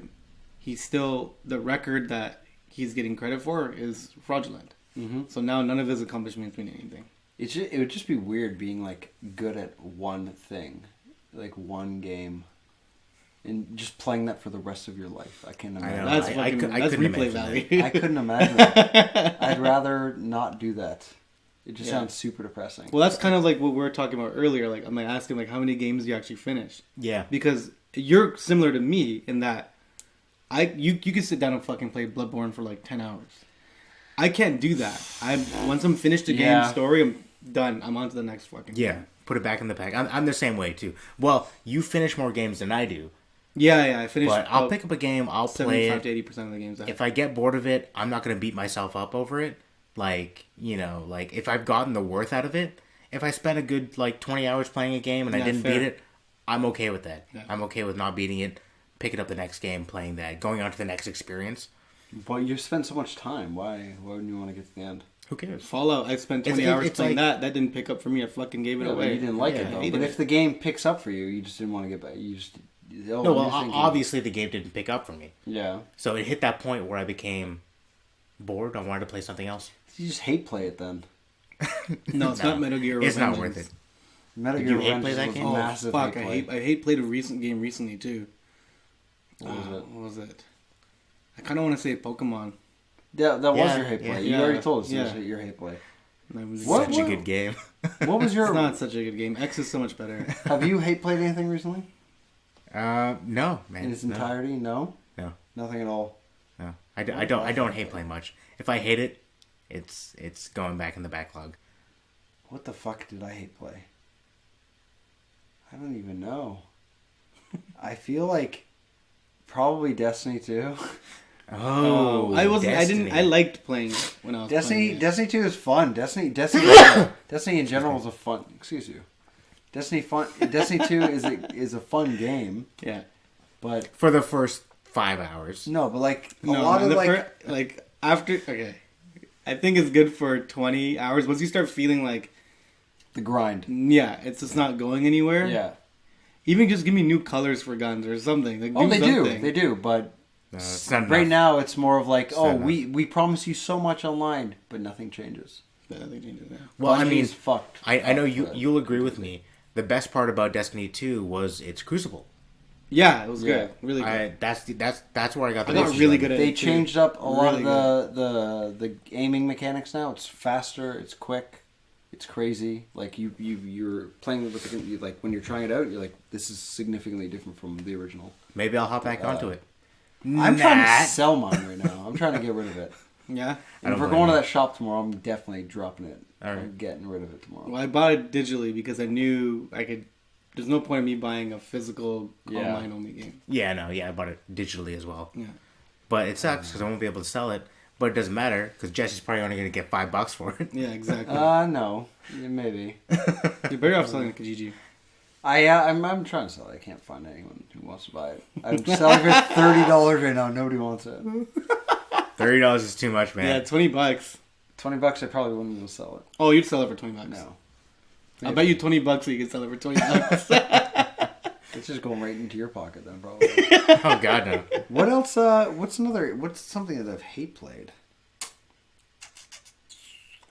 he's still the record that he's getting credit for is fraudulent. Mm-hmm. So now none of his accomplishments mean anything. It would just be weird being like good at one thing, like one game, and just playing that for the rest of your life. I can't I imagine. know. That's I fucking couldn't that's replay imagine that. value. I couldn't imagine that. I'd rather not do that. It just Yeah. sounds super depressing. Well, that's kind of like what we were talking about earlier. Like, I'm like asking like how many games you actually finished Yeah. because you're similar to me in that you can sit down and fucking play Bloodborne for like 10 hours. I can't do that. Once I'm finished the game Yeah. story, I'm done. I'm on to the next fucking Yeah. game. Put it back in the pack. I'm the same way too. Well, you finish more games than I do, Yeah, I finished. but I'll pick up a game. I'll play 75 it. to 80% of the games. If I get bored of it, I'm not gonna beat myself up over it. Like, like if I've gotten the worth out of it, if I spent a good like 20 hours playing a game and I Yeah, didn't fair. beat it, I'm okay with that. Yeah. I'm okay with not beating it, picking up the next game, playing that, going on to the next experience. But you spend so much time. Why wouldn't you want to get to the end? Who cares? Fallout, I spent 20 It's- hours it's playing like- that. That didn't pick up for me. I fucking gave it Yeah, but away. you didn't like Yeah, it I though. hated But it. if the game picks up for you, you just didn't want to get back. You just No, you're well, thinking- obviously the game didn't pick up for me. Yeah, So it hit that point where I became bored. I wanted to play something else. you just hate play it then. No, it's No, not Metal Gear It's not Revengeance. worth it. Metal Did Gear you hate Revengeance play that was game? Oh, massive fuck. hate play. I hate played a recent game recently, too. What was it? What was it? I kind of want to say Pokemon. Yeah, that was Yeah, your hate yeah. play. You Yeah, already told us yeah. it was your hate play. That was What? Such a good game. What was your? It's not such a good game. X is so much better. Have you hate played anything recently No, man. in its no. entirety? No, No, nothing at all. no. I don't hate play much. If I hate it, it's going back in the backlog. What the fuck did I hate play? I don't even know. I feel like probably Destiny 2. Oh, I wasn't. I Destiny. didn't. I liked playing it when I was playing it. Destiny 2 is fun. Destiny in general is a fun. Excuse you. Destiny 2 is a fun game, Yeah. but for the first 5 hours. no, but like a No, lot man, of the like after. Okay, I think it's good for 20 hours. Once you start feeling like, the grind. yeah, it's just not going anywhere. Yeah. Even just give me new colors for guns or something. Like, Oh, they something. do, but No, it's not right enough. now it's more of like, not enough. we promise you so much online, but nothing changes. But nothing changes now. Well, I mean, Bungie's fucked. I know Fucked. you'll agree with me. The best part about Destiny 2 was its Crucible. Yeah, it was Yeah. good. Really good. That's where I got the I got most really enjoyment. good at They it, too. changed up a lot Really of the aiming mechanics now. It's faster. It's quick. It's crazy. Like you're playing with like when you're trying it out, you're like, this is significantly different from the original. Maybe I'll hop back onto it. I'm trying to sell mine right now. I'm trying to get rid of it. Yeah. And if we're blame going to you. that shop tomorrow, I'm definitely dropping it. All right. I'm getting rid of it tomorrow. Well, I bought it digitally because I knew I could. There's no point in me buying a physical Yeah. online only game. Yeah, no, yeah, I bought it digitally as well. Yeah. But it sucks because I won't be able to sell it. But it doesn't matter because Jesse's probably only going to get $5 for it. Yeah, exactly. No, yeah, maybe. You're better off selling it to Kijiji. I'm trying to sell it. I can't find anyone who wants to buy it. I'm selling it for $30 right now. Nobody wants it. $30 is too much, man. Yeah, $20. $20, I probably wouldn't even sell it. Oh, you'd sell it for $20. No, I bet you $20 so you could sell it for $20. it's just going right into your pocket then, probably. Oh God, no. What else? What's something that I've hate played?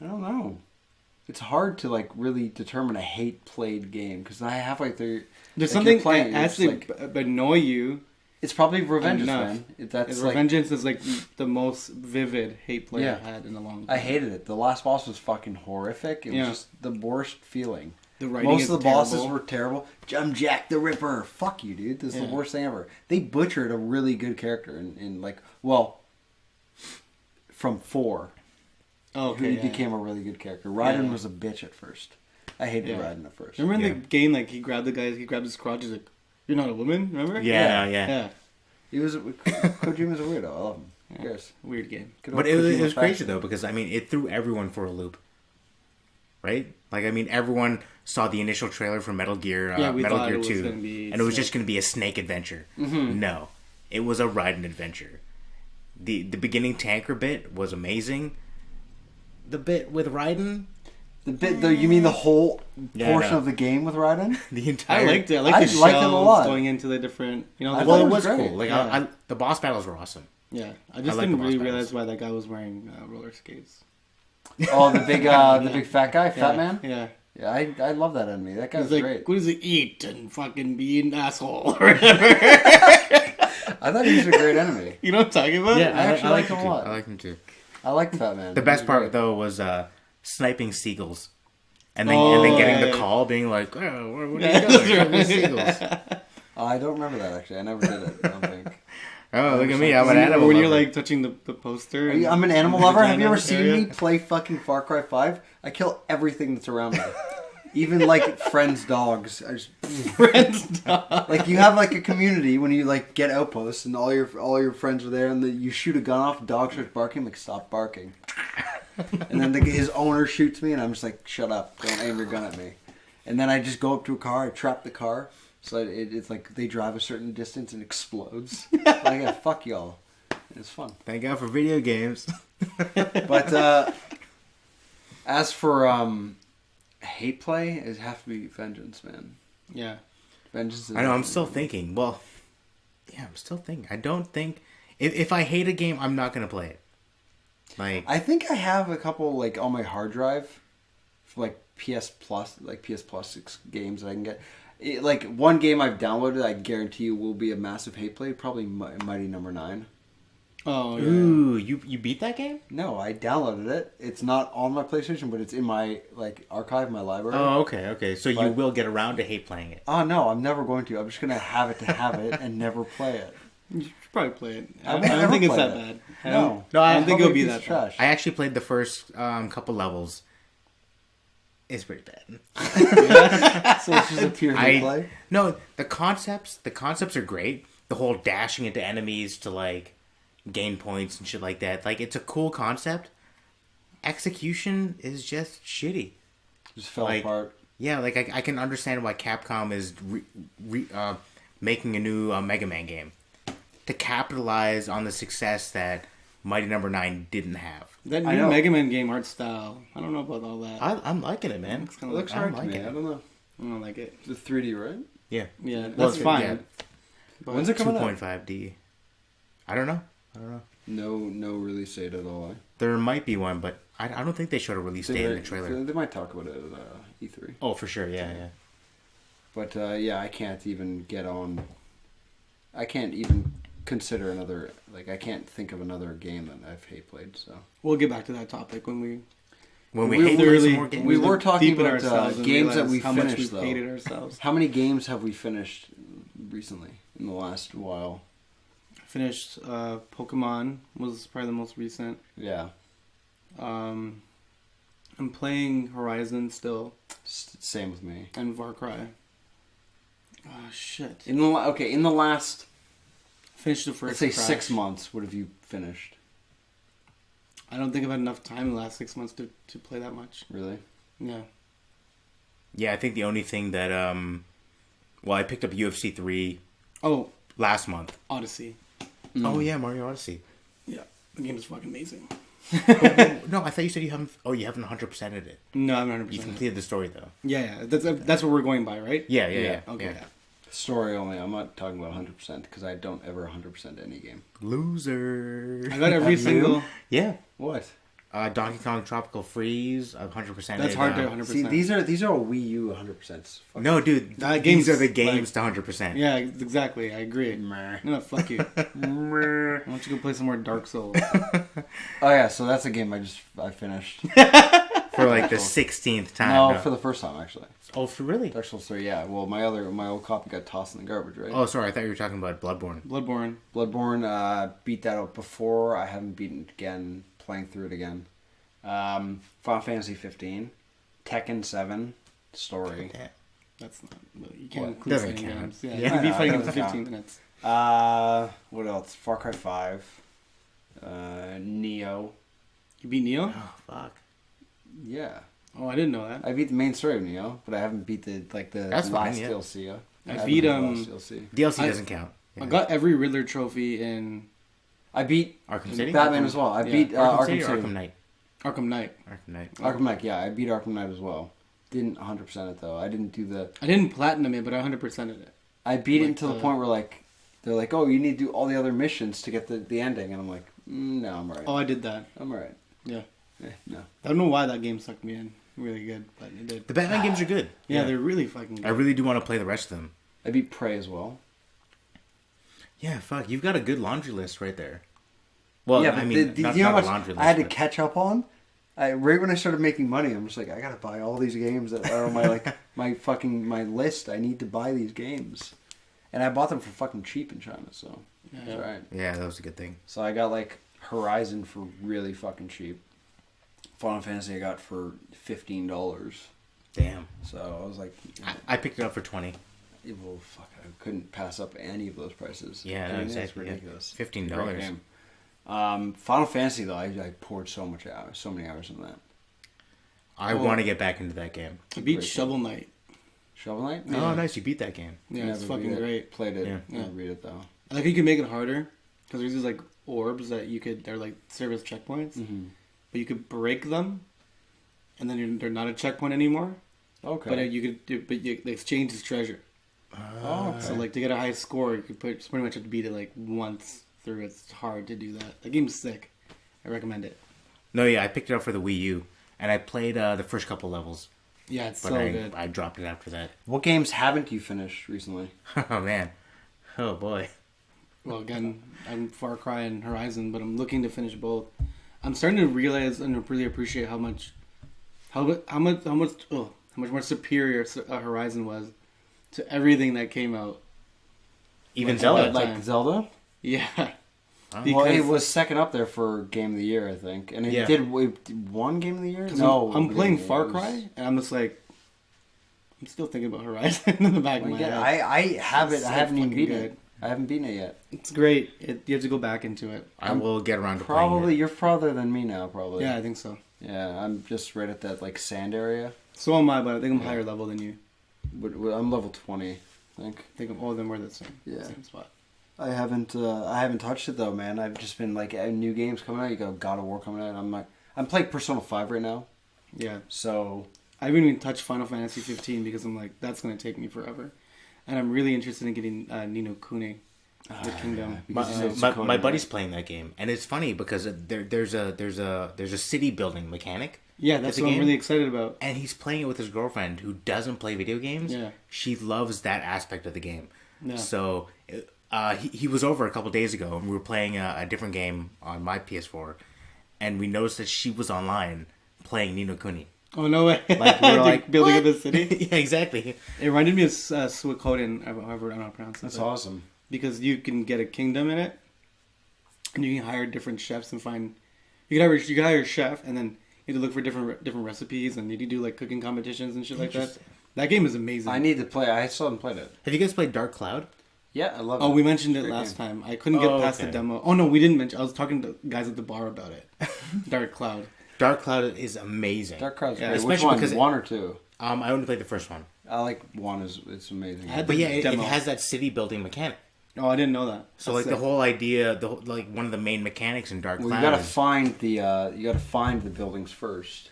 I don't know. It's hard to like really determine a hate played game because I have like There's like, something you're playing, that it's actually like- annoy you. it's probably Revengeance, enough. man. That's Is like Revengeance is like the most vivid hate play Yeah. I've had in a long time. I hated it. The last boss was fucking horrific. It Yeah. was just the worst feeling. The writing Most is of the bosses terrible. were terrible. I'm Jack the Ripper. Fuck you, dude. This is Yeah. the worst thing ever. They butchered a really good character in like, well, from 4. Oh, Who okay. Yeah. became a really good character. Raiden Yeah. was a bitch at first. I hated Yeah. Raiden at first. Remember in Yeah. the game, like he grabbed the guys, he grabbed his crotch, he's like, You're not a woman, remember? Yeah. Yeah. He was Kojima's a weirdo. I love him. Who cares? Weird game. Good But old it Kojima was crazy fashion. though, because I mean, it threw everyone for a loop, right? Like, I mean, everyone saw the initial trailer for Metal Gear, We Metal thought Gear it was 2, gonna be and it was Snake. just going to be a Snake adventure. No, it was a ride-and adventure. The beginning tanker bit was amazing. The bit with Raiden, The bit, though, you mean the whole Yeah, portion no. of the game with Raiden? the entire. I liked it. I I liked the liked it a shells lot. going into the different... You know, I the, thought Well, it it was was great. cool. Like, Yeah. the boss battles were awesome. yeah. I like just the didn't boss really battles. realize why that guy was wearing roller skates. Oh, the big fat guy, Fat Yeah. Man. Yeah. Yeah, I love that enemy. That guy's He's like, great. what does he eat? And fucking be an asshole. Or whatever. I thought he was a great enemy. You know what I'm talking about? I actually like him a lot. I like him too. I like Fat Man. The best He's part great. though was sniping seagulls, and then getting the call, being like, "Oh, what are you doing? Sniping seagulls." I don't remember that actually. I never did it. I don't think. Oh, look at me! I'm an When animal. when you're lover. like touching the poster. I'm an animal lover. Have you ever seen area? me play fucking Far Cry 5? I kill everything that's around me. Even like friends' dogs. I just, Friends dog. like you have like a community when you like get outposts and all your friends are there and you shoot a gun off, dog starts barking, like stop barking. And then his owner shoots me and I'm just like, shut up, don't aim your gun at me. And then I just go up to a car, I trap the car, so it's like they drive a certain distance and explodes. Like, yeah, fuck y'all. It's fun. Thank God for video games. But as for hate play, it has to be Vengeance, man. Yeah. Vengeance is I know. I'm still thinking. Well, yeah, I'm still thinking. I don't think if I hate a game, I'm not gonna play it. Like, I think I have a couple like on my hard drive, for, like PS Plus games that I can get. Like one game I've downloaded, I guarantee you will be a massive hate play. Probably Mighty Number 9. Oh, yeah. ooh, you beat that game? No, I downloaded it. It's not on my PlayStation, but it's in my like archive, my library. Oh, okay. So you But- will get around to hate playing it. Oh no, I'm never going to. I'm just gonna have it to have it and never play it. You should probably play it. I I won't don't ever think it's play that it. bad. No, I don't think Probably it'll be a piece that of bad. trash. I actually played the first couple levels. It's pretty bad. So it's just a pure hate play. No, the concepts are great. The whole dashing into enemies to like gain points and shit like that. Like, it's a cool concept. Execution is just shitty. Just fell Like, apart. Yeah, like I can understand why Capcom is making a new Mega Man game to capitalize on the success that Mighty Number 9 didn't have. That I new know. Mega Man game art style. I don't know about all that. I'm liking it, man. It's It kinda looks I'm hard to liking me. it. I don't know. I don't like it. It's 3D, right? Yeah. Yeah, Well, that's fine. yeah. But When's it coming out? 2.5D. I don't know. No release date at all. There might be one, but I don't think they showed a release date in the trailer. They might talk about it at E3. Oh, for sure. Yeah. But yeah, I can't even get on. I can't even consider another. Like, I can't think of another game that I've hate played. So we'll get back to that topic when we When We we hate play really some more games. we were look talking deep in about, ourselves and games that realize we how much finished, we've though. hated ourselves. how many games have we finished recently in the last while? Finished Pokemon was probably the most recent. Yeah, I'm playing Horizon still same with me. and Far Cry. Oh shit! In the last, Finished the let's first. say Crash. 6 months, what have you finished? I don't think I've had enough time in the last 6 months to play that much. Really? Yeah. Yeah, I think the only thing that well, I picked up UFC 3 Oh, last month. Odyssey. Oh yeah, Mario Odyssey. Yeah, the game is fucking amazing. No, I thought you said you haven't. Oh, you haven't 100%ed it. No, I'm 100%. You completed the story though. Yeah. That's what we're going by, right? Yeah. Okay. Yeah. Story only. I'm not talking about 100% because I don't ever 100% any game. Loser. I got every single. Yeah. What? Donkey Kong Tropical Freeze. 100%. That's hard to 100%. See, these are Wii U 100%. No, dude. That These game's are the games like- to 100%. Yeah, exactly. I agree. Meh. No, fuck you. Why don't you go play some more Dark Souls? Oh yeah, so that's a game I finished. For like the 16th time. No, for the first time actually. Oh, for really? Dark Souls 3, yeah. Well, my old copy got tossed in the garbage, right? Oh, sorry. I thought you were talking about Bloodborne. Bloodborne. Bloodborne, beat that out before. I haven't beaten it again. Playing through it again. Final Fantasy 15, Tekken 7, story. That's not. Well, you can't What? include Doesn't fighting count. games. Yeah, Yeah. you can be No, fighting it games for doesn't 15 count. minutes. What else? Far Cry 5. Neo. You beat Neo? Oh fuck. Yeah. Oh, I didn't know that. I beat the main story of Neo, but I haven't beat the That's fine, last yeah. DLC. I haven't beat, beat the last DLC. DLC I- doesn't count. I got every Riddler trophy in I beat Arkham City. Batman as well. I Yeah. beat Arkham, Arkham City City. or Arkham Knight. Arkham Knight. Arkham Knight. Arkham Knight, yeah, I beat Arkham Knight as well. Didn't 100% it though. I didn't do the. I didn't platinum it, but I 100%ed it. I beat Like it to the the- point where like they're like, oh, you need to do all the other missions to get the ending, and I'm like, no, I'm alright. Oh, I did that. I'm alright. Yeah. No. I don't know why that game sucked me in. Really good, but it did. The Batman games are good. Yeah, they're really fucking good. I really do want to play the rest of them. I beat Prey as well. Yeah, fuck. You've got a good laundry list right there. Well, yeah, I but mean, do not, you know not how a much laundry list. I had to but- catch up on? Right when I started making money, I'm just like, I gotta buy all these games that are on my like my list. I need to buy these games, and I bought them for fucking cheap in China, so Yeah. it's alright. Yeah, that was a good thing. So I got like Horizon for really fucking cheap. Final Fantasy I got for $15. Damn. So I was like, I picked it up for 20. well, fuck, I couldn't pass up any of those prices. Yeah, no, I mean, it's exactly. Yeah. ridiculous. $15. Great game. Final Fantasy though, I poured so many hours in that. I want to get back into that game. I beat Great Shovel Knight. Shovel Knight? Oh, nice. You beat that game. Yeah, it's Never fucking beat it. great. Played it. Yeah. Never beat it though. I think you can make it harder because there's these like orbs that you could. They're like service checkpoints, Mm-hmm. but you could break them, and then they're not a checkpoint anymore. Okay. But you could. But you they exchange this treasure. Oh, okay. So like to get a high score, you could pretty much have to beat it like once through. It's hard to do that. The game's sick. I recommend it. No, yeah, I picked it up for the Wii U, and I played the first couple levels, Yeah, it's but so good. I dropped it after that. What games haven't you finished recently? Oh, man. Oh, boy. Well, again, I'm Far Cry and Horizon, but I'm looking to finish both. I'm starting to realize and really appreciate how much more superior Horizon was to everything that came out. Even Like, Zelda. that Like time. Zelda? Yeah, Oh. Well, it because- was second up there for Game of the Year, I think. And it Yeah. did one Game of the Year? 'cause No. I'm playing it Far was- Cry, and I'm just like, I'm still thinking about Horizon in the back of my Yeah, head. I have it. It's I so haven't even fucking beaten good. it. I haven't beaten it yet. It's great. You have to go back into it. I will get around to Probably playing it. you're farther than me now. Probably. Yeah, I think so. Yeah, I'm just right at that like sand area. So am I, but I think I'm higher level than you. I'm level 20, I think. I think all of them were the same. Yeah. Same spot. I haven't touched it though, man. I've just been like new games coming out. You got God of War coming out. I'm playing Persona 5 right now. Yeah. So I haven't even touched Final Fantasy 15 because I'm like, that's going to take me forever. And I'm really interested in getting Ni no Kuni, the Kingdom. My buddy's playing that game, and it's funny because there's a city building mechanic. Yeah, that's It's a what I'm game. really excited about. And he's playing it with his girlfriend who doesn't play video games. Yeah. She loves that aspect of the game. Yeah. So he was over a couple days ago, and we were playing a different game on my PS4, and we noticed that she was online playing Ni no Kuni. Oh, no way. Like, we were like, building "What?" up a city. Yeah, exactly. It reminded me of Suikoden, however I don't know how to pronounce it. that's but- awesome. Because you can get a kingdom in it, and you can hire different chefs and find. You can hire a chef, and then you have to look for different recipes, and you can do like cooking competitions and shit like that. Interesting. That game is amazing. I need to play. I still haven't played it. Have you guys played Dark Cloud? Yeah, I love it. Oh, we mentioned it Great last game. time. I couldn't get Oh, past okay. the demo. Oh no, we didn't mention. I was talking to guys at the bar about it. Dark Cloud. Dark Cloud is amazing. Dark Cloud's Yeah, great. Which especially one? because One or two? I only played the first one. I like one. It's amazing. I had But the yeah, it demo. has that city building mechanic. Oh, I didn't know that. So That's like the sick. whole idea, like one of the main mechanics in Dark Well, Cloud. you gotta is- find the buildings first,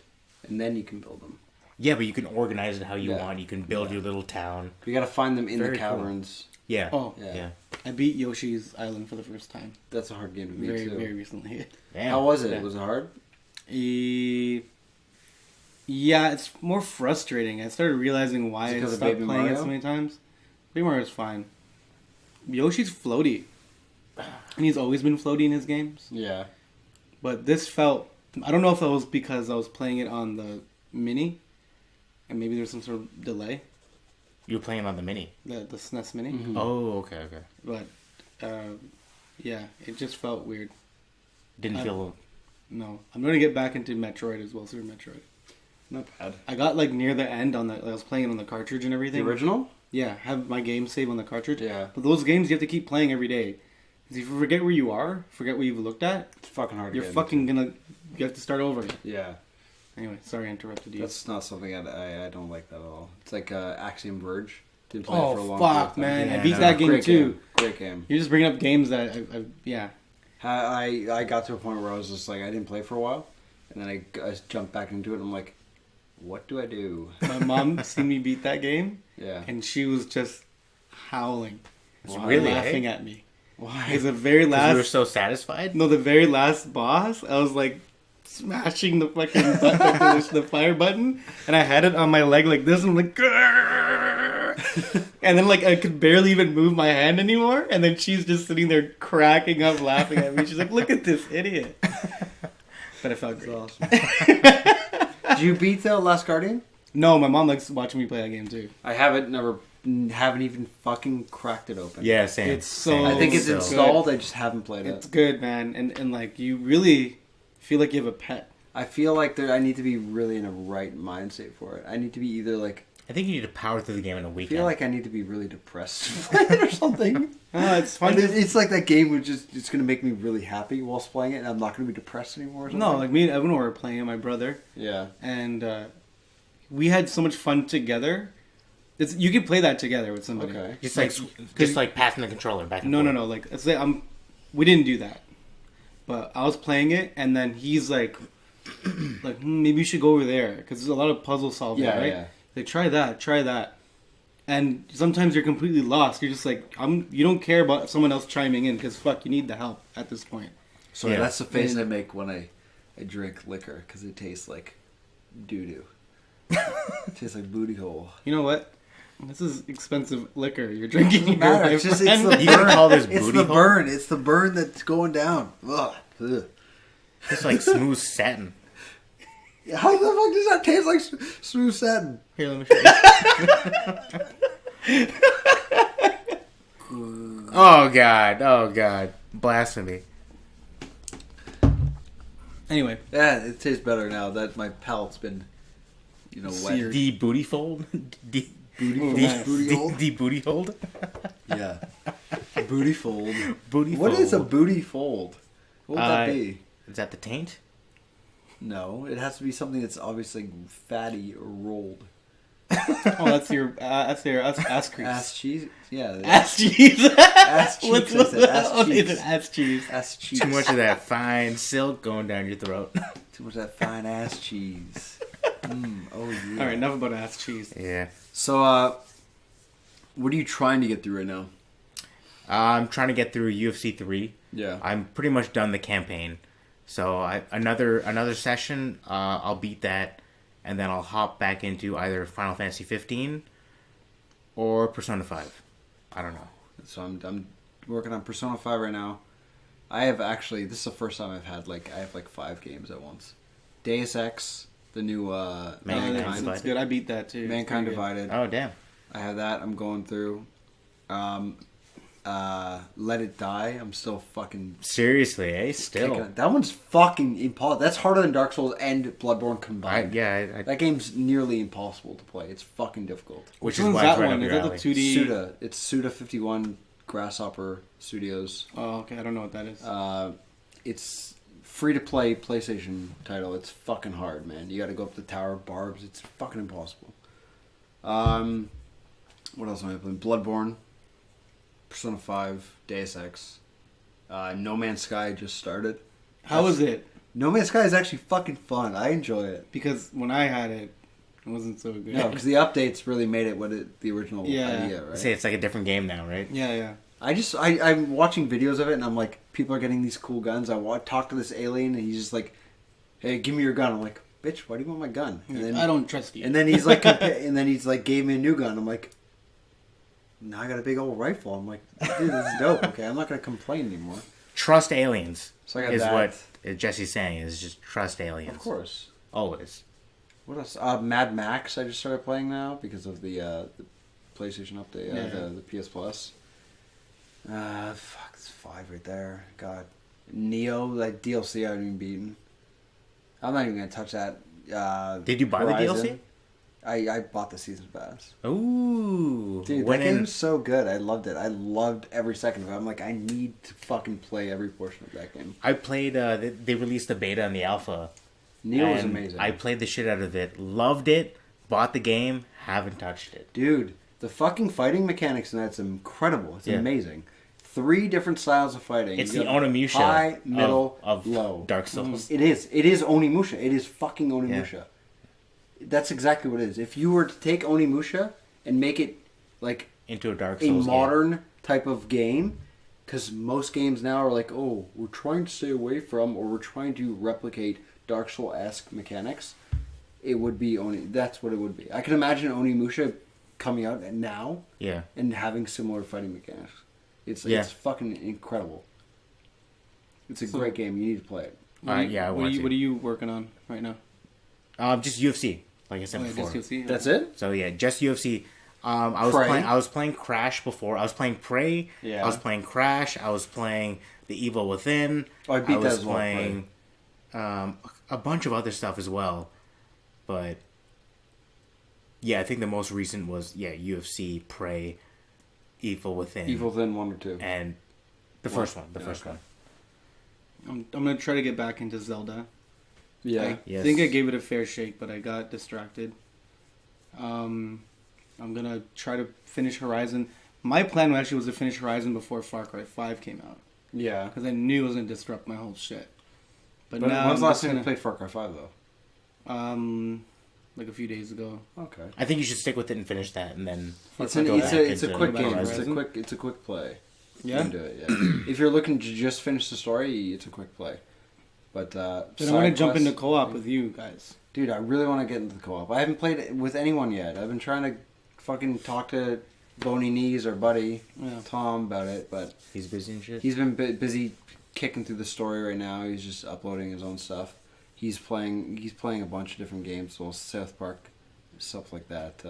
and then you can build them. Yeah, but you can organize it how you Yeah. want. You can build your little town. You gotta find them in Very the cool. caverns. Yeah. Oh, Yeah. Yeah. I beat Yoshi's Island for the first time. That's a hard game to beat Very, too. very recently. Damn. How was it? Yeah. Was it hard? Yeah, it's more frustrating. I started realizing why Is it I 'cause of stopped Baby playing it Mario? so many times. Baby Mario's fine. Yoshi's floaty. And he's always been floaty in his games. Yeah. But this felt... I don't know if it was because I was playing it on the Mini. And maybe there's some sort of delay. You were playing on the Mini. The SNES Mini. Mhm. Oh, okay, okay. But, yeah, it just felt weird. Didn't feel. No. I'm going to get back into Metroid as well, Super Metroid. Not bad. I got like near the end on the. I was playing it on the cartridge and The everything. original? Yeah, have my game save on the cartridge. Yeah. But those games you have to keep playing every day. 'Cause if you forget where you are, forget what you've looked at, It's fucking hard. you're to get fucking into. gonna. You have to start over again. Yeah. Anyway, sorry I interrupted you. That's not something I don't like that at all. It's like Axiom Verge. Didn't play it for a Oh long fuck, time. man! Yeah, I beat no, that game Great too. game. Great game. You're just bringing up games that yeah. I got to a point where I was just like, I didn't play for a while, and then I jumped back into it, and I'm like, what do I do? My mom seen me beat that game, Yeah. and she was just howling, Really, laughing eh? at me. Why? Because the very 'Cause last, you were so satisfied. no, the very last boss, I was like smashing the fucking button, the fire button, and I had it on my leg like this, and I'm like, "Grrr!" And then like I could barely even move my hand anymore, and then she's just sitting there cracking up, laughing at me. She's like, "Look at this idiot!" But it felt great. Awesome. Did you beat the Last Guardian? No, my mom likes watching me play that game too. I haven't even fucking cracked it open. Yeah, same. It's so- same. I think it's so installed. I just haven't played It's it. good, man, and like you really feel like you have a pet. I feel like I need to be really in a right mind state for it. I need to be either like I think you need to power through the game in a I weekend. feel like I need to be really depressed to play it or something. It's fun. And it's like that game would it's gonna make me really happy whilst playing it, and I'm not gonna be depressed anymore. Or something. No, like me and Evan were playing it, my brother, Yeah. and we had so much fun together. You can play that together with somebody. Okay. just like passing the controller back and No, forth. no, no. Like it's like we didn't do that, but I was playing it, and then he's like, maybe you should go over there because there's a lot of puzzle solving, Yeah, right? yeah. Like try that, and sometimes you're completely lost. You're just like you don't care about someone else chiming in because fuck, you need the help at this point. So Yeah. that's the face I make when I drink liquor because it tastes like doo doo. It tastes like booty hole. You know what? This is expensive liquor you're drinking. Doesn't here, matter. my It's just friend. it's the You can burn. call this It's booty the hole? burn. It's the burn that's going down. Ugh. Ugh. It's like smooth satin. How the fuck does that taste like smooth satin? Here, let me show you. Oh god, blasphemy. Anyway, Yeah, it tastes better now that my palate's been, wet. Seared. The booty fold. The Booty Ooh, fold. nice. Booty hole. the booty hold. Yeah. Booty fold. Booty What fold. is a booty fold? What would that be? Is that the taint? No, it has to be something that's obviously fatty or rolled. oh, that's your ass crease. Ass cheese? Yeah. Ass cheese. Ass cheeks. What's I said ass what is cheeks. it? Ass cheese. Ass cheese. Too much of that fine silk going down your throat. Too much of that fine ass cheese. Oh yeah. All right, enough about ass cheese. Yeah. So, what are you trying to get through right now? I'm trying to get through UFC 3. Yeah. I'm pretty much done the campaign. So another session, I'll beat that, and then I'll hop back into either Final Fantasy 15 or Persona 5. I don't know. So I'm working on Persona 5 right now. I have actually, this is the first time I have 5 games at once. Deus Ex, the new Mankind Mankind. That's good. I beat that too. Mankind Pretty good. Divided. Oh damn. I have that. I'm going through. Let It Die. I'm still fucking. Seriously, eh? kicking Still. it. That one's fucking impossible. That's harder than Dark Souls and Bloodborne combined. That game's nearly impossible to play. It's fucking difficult. Which Which is one's why that it's right one? up Is your that the alley. 2D? Suda. It's Suda 51 Grasshopper Studios. Oh, okay. I don't know what that is. It's free to play PlayStation title. It's fucking hard, man. You got to go up the tower, barbs. It's fucking impossible. What else am I playing? Bloodborne, Persona 5, Deus Ex, No Man's Sky just started. How was it? No Man's Sky is actually fucking fun. I enjoy it. Because when I had it, it wasn't so good. No, because the updates really made it the original Yeah. idea, right? Say it's like a different game now, right? Yeah, yeah. I'm watching videos of it, and I'm like, people are getting these cool guns. I talk to this alien, and he's just like, "Hey, give me your gun." I'm like, "Bitch, why do you want my gun?" And then, I don't trust you. and then he's like, gave me a new gun. I'm like, now I got a big old rifle. I'm like, dude, this is dope. Okay, I'm not gonna complain anymore. Trust aliens So I got is that. what Jesse's saying. Is just trust aliens. Of course. Always. What else? Mad Max. I just started playing now because of the PlayStation update, the PS Plus. Fuck, it's 5 right there. God, Neo, that DLC I haven't even beaten. I'm not even gonna touch that Did you buy Horizon. the DLC? I bought the season pass. Ooh. Dude, When that in- game's so good. I loved it. I loved every second of it. I'm like, I need to fucking play every portion of that game. I played, they released the beta and the alpha. Neo was and amazing. I played the shit out of it. Loved it. Bought the game. Haven't touched it. Dude, the fucking fighting mechanics in that's incredible. It's Yeah. amazing. 3 different styles of fighting. It's You the got Onimusha high, middle, of low. Dark Souls. It is. It is Onimusha. It is fucking Onimusha. That's exactly what it is. If you were to take Onimusha and make it like Into a Dark a Souls game. modern type of game, because most games now are like, oh, we're trying to stay away from, or we're trying to replicate Dark Souls-esque mechanics, it would be Oni. That's what it would be. I can imagine Onimusha coming out now Yeah. and having similar fighting mechanics. It's Yeah. it's fucking incredible. It's a great game. You need to play it. Yeah, I want to. What are you working on right now? Just UFC, like I said Oh, before. just UFC? That's it. So yeah, just UFC. I Prey. was playing Crash before. I was playing Prey. Yeah. I was playing Crash. I was playing The Evil Within. Oh, I beat that was as well, playing a bunch of other stuff as well. But yeah, I think the most recent was UFC, Prey, Evil Within, Evil Within 1 or 2. and the first one. The first okay. one. I'm gonna try to get back into Zelda. Yeah. I Yes. think I gave it a fair shake, but I got distracted. I'm gonna try to finish Horizon. My plan actually was to finish Horizon before Far Cry 5 came out, Yeah. because I knew it was gonna disrupt my whole shit. But But now when's the I'm last just time you gonna, played Far Cry 5 though? like a few days ago. Okay. I think you should stick with it and finish that, and then It's go back a into quick game. Horizon. It's a quick play. You Yeah. can do it. Yeah. If you're looking to just finish the story, it's a quick play. But Then I want to side jump quests- into co-op with you guys. Dude, I really want to get into the co-op. I haven't played it with anyone yet. I've been trying to fucking talk to Bony Knees or Buddy Yeah. Tom about it, but He's busy and shit. he's been busy kicking through the story right now. He's just uploading his own stuff. He's playing a bunch of different games, well, South Park, stuff like that.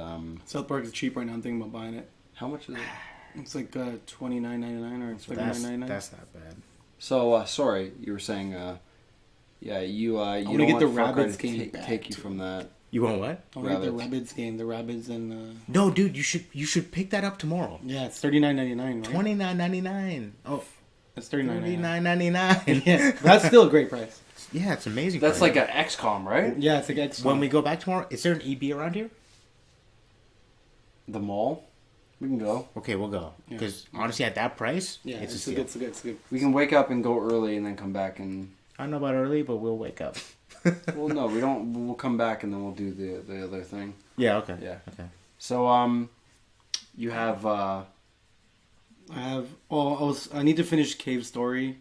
South Park is cheap right now. I'm thinking about buying it. How much is it? It's like $29.99 or $39.99. That's not bad. So sorry, you were saying, yeah, you wanna don't get want the Far Cry Rabbids to game back, take you too. from that. You want what? I want to get the Rabbids. Rabbids game. The Rabbids and No, dude, you should pick that up tomorrow. yeah, it's $39.99. Right? $29.99. Oh, It's $39.99. $39.99. Yeah, that's still a great price. Yeah, it's amazing. That's price. like an XCOM, right? Yeah, it's like X. When we go back tomorrow, is there an EB around here? The mall. We can go. Okay, we'll go. Yeah. Because honestly, at that price, Yeah, it's a it's steal. good. It's good. It's good. We can wake up and go early and then come back and. I don't know about early, but we'll wake up. Well, no, we don't. We'll come back and then we'll do the other thing. Yeah. Okay. Yeah. Okay. So you have I have. Oh, I need to finish Cave Story.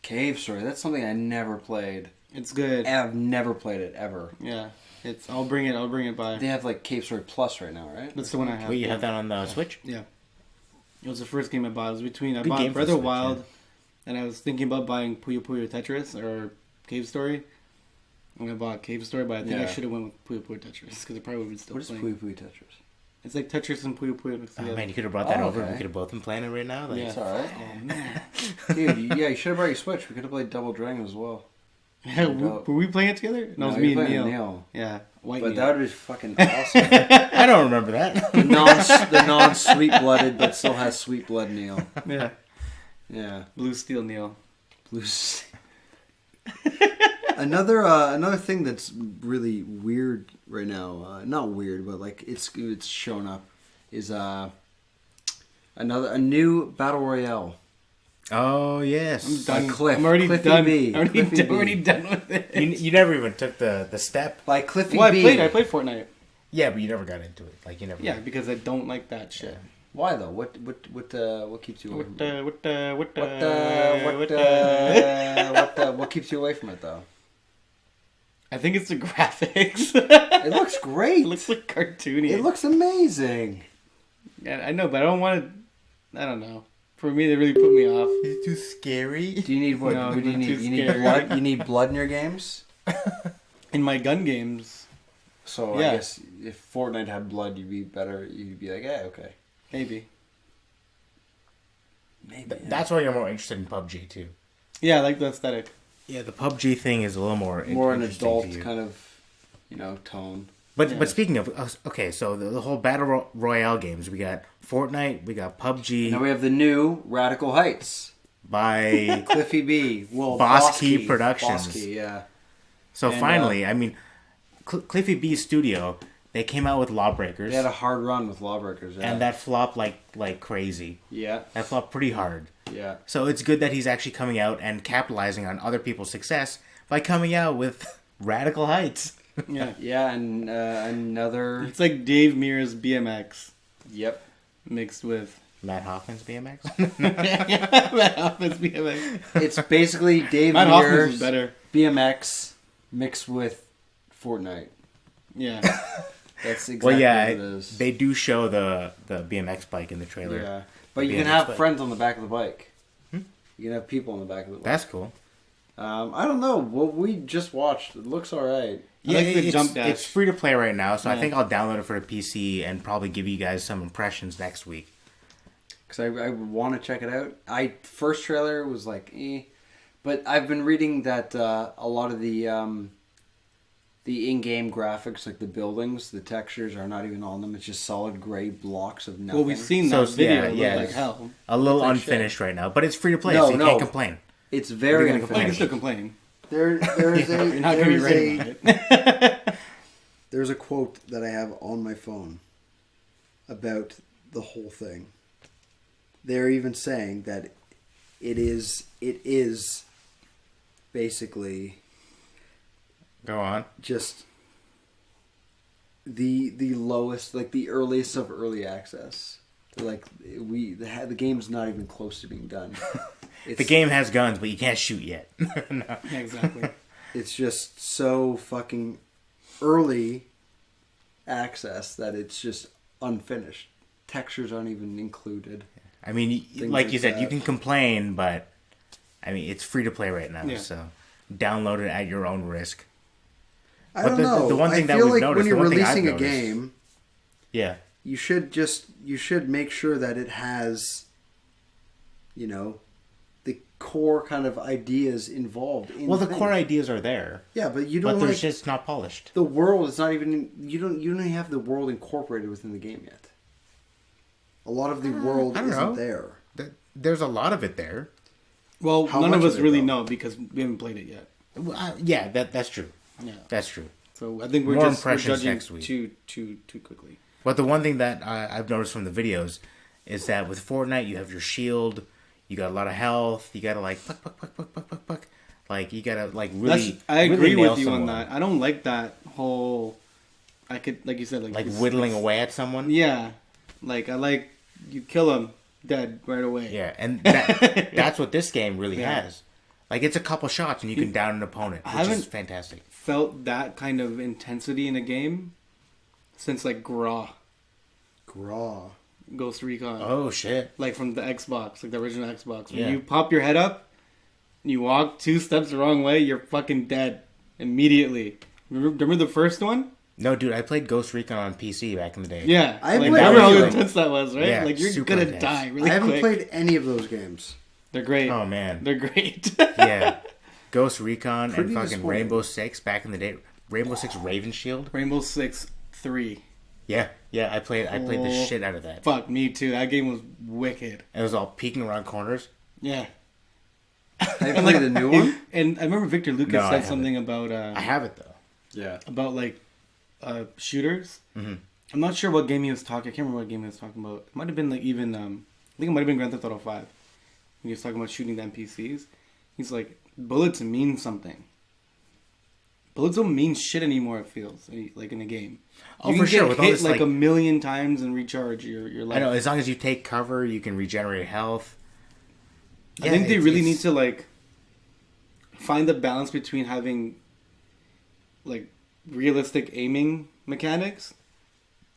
Cave Story. That's something I never played. It's good. I've never played it ever. Yeah, it's. I'll bring it by. They have like Cave Story Plus right now, right? That's the one I have. Wait, you have that on the Switch? Yeah. It was the first game I bought. It was between I Good bought game for Breath of Switch, Wild, yeah. and I was thinking about buying Puyo Puyo Tetris or Cave Story. And I bought Cave Story, but I think I Yeah. should have went with Puyo Puyo Tetris because it probably would still What is playing. Puyo Puyo Tetris? It's like Tetris and Puyo Puyo mixed Oh, together. man, you could have brought that Oh, over. okay. We could have both been playing it right now. Like, Yeah. It's alright. Oh man. Dude, you should have brought your Switch. We could have played Double Dragon as well. Yeah, were we playing it together? No, it was you me and played Neil. Yeah, white But Neil. that would be fucking awesome. I don't remember that. the non-sweet blooded, but still has sweet blood Neil. Yeah, Yeah. Blue Steel Neil. Blues. Another thing that's really weird right now, not weird, but like it's shown up, is a new battle royale. Oh yes. I'm done. Cliff. I'm already Cliffy done. B. Cliffy B. Already done with it. You never even took the step. By Cliffy Well, B. I played Fortnite. Yeah, but you never got into it. Like you never. Yeah, because I don't like that shit. Why though? What keeps you away from it? What keeps you away from it though? I think it's the graphics. It looks great. It looks like cartoony. It looks amazing. Yeah, I know, but I don't want to. I don't know. For me, they really put me off. It's too scary. Do you need what? No, what do you not need? too You need scary. blood. You need blood in your games. In my gun games, So Yeah. I guess if Fortnite had blood, you'd be better. You'd be like, yeah, okay, maybe. maybe. That's why you're more interested in PUBG too. Yeah, I like the aesthetic. Yeah, the PUBG thing is a little more More an interesting adult to you. kind of. tone. But speaking of okay, so the whole battle royale games, we got Fortnite, we got PUBG. Now we have the new Radical Heights by Cliffy B. Well, Boss Key Productions. Boss Key, yeah. So And, finally, I mean, Cliffy B's studio, they came out with Lawbreakers. They had a hard run with Lawbreakers, yeah. And that flopped like crazy. Yeah. That flopped pretty hard. Yeah. So it's good that he's actually coming out and capitalizing on other people's success by coming out with Radical Heights. Yeah. Yeah, and another... It's like Dave Mirra's BMX Yep. mixed with Matt Hoffman's BMX? Matt Hoffman's BMX. It's basically Dave Matt Hoffman's Mirra's is better. BMX mixed with Fortnite. Yeah. That's exactly Well, yeah, what it is. they do show the BMX bike in the trailer. Yeah. But you BMX can have bike. friends on the back of the bike. You can have people on the back of the bike. That's cool. I don't know. What we just watched, it looks alright. Yeah, like the it's, jump dash. it's free to play right now, so I Yeah. think I'll download it for the PC and probably give you guys some impressions next week. Because I want to check it out. First trailer was like, eh. But I've been reading that a lot of the in-game graphics, like the buildings, the textures are not even on them. It's just solid gray blocks of nothing. Well, we've seen So, that video. yeah, Look like it's- hell. A little Like unfinished right now, but it's free to play, No, so you no. can't complain. It's very You're gonna Well, you complain. can still complain. There's a You're not going to be right about it. there's a quote that I have on my phone about the whole thing. They're even saying that it is basically Go on. just the lowest, like the earliest of early access. Like the game's not even close to being done. The game has guns, but you can't shoot yet. No. Yeah, exactly. It's just so fucking early access that it's just unfinished. Textures aren't even included. I mean, Things like like you said, you that. can complain, but I mean, it's free to play right now, Yeah. so download it at your own risk. I But don't the- know. the one thing I that feel we've like noticed- when the you're one thing I've releasing a noticed- game, Yeah. you should make sure that it has, the core kind of ideas involved. Well, the core ideas are there, Yeah, but you but don't they're like just not polished. the world is not even you don't even have the world incorporated within the game yet. A lot of the world I don't isn't know. there. There's a lot of it there. Well, How none much of of us it, really though? know because we haven't played it yet. Well, yeah, that's true. Yeah. That's true. So I think we're More just we're impressions judging next week. too quickly. But the one thing that I've noticed from the videos is that with Fortnite, you have your shield, you got a lot of health, you gotta like puck. Like you gotta like really. I really agree nail with you someone. on that. I don't like that whole. I could, like you said, Like this- whittling away at someone. Yeah, like I like you kill him dead right away. Yeah, and that's what this game really Yeah. has. Like it's a couple shots and you can down an opponent, which is haven't- fantastic. Felt that kind of intensity in a game since like Graw. Ghost Recon. Oh shit! Like from the Xbox, like the original Xbox. When Yeah. you pop your head up, and you walk 2 steps the wrong way, you're fucking dead immediately. Remember the first one? No, dude, I played Ghost Recon on PC back in the day. Yeah. I like, played remember how everything. intense that was, right? Yeah, like you're super gonna intense. die really I haven't quick. played any of those games. They're great. Oh man. They're great. Yeah. Ghost Recon and Pretty fucking disappointing. Rainbow Six back in the day. Rainbow Six Raven Shield. Rainbow Six 3. Yeah, I played the Oh. shit out of that. Fuck me too. That game was wicked. It was all peeking around corners. Yeah. I played the new one. And I remember Victor Lucas No, I said haven't. something about I have it though. Yeah. like shooters. Mm-hmm. I'm not sure what game he was talking. I can't remember what game he was talking about. It might have been like even I think it might have been Grand Theft Auto 5. When he was talking about shooting the NPCs, he's like, bullets mean something. Bullets don't mean shit anymore. It feels like in a game. Oh, You for can sure. get With all hit this, like like- a million times and recharge your life. I know. As long as you take cover, you can regenerate health. I think they it's- really need it's- to like find the balance between having like realistic aiming mechanics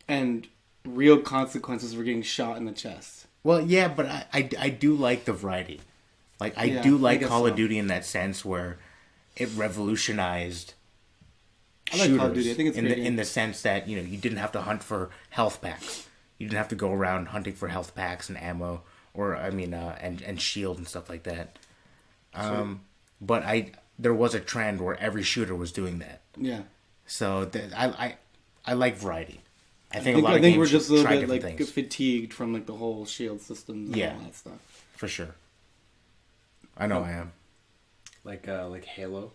and real consequences for getting shot in the chest. Well, yeah, but I do like the variety. Like I Yeah, do I like guess Call so. of Duty in that sense where it revolutionized. I like Call of shooters Duty. I think it's a in great the game. in the sense that you didn't have to hunt for health packs. You didn't have to go around hunting for health packs and ammo, or I mean, and shield and stuff like that. But there was a trend where every shooter was doing that. Yeah. So I like variety. I think I think we're should just a little try bit like different things. fatigued from like the whole shield systems and all that stuff. For sure. I know I am. Like Halo.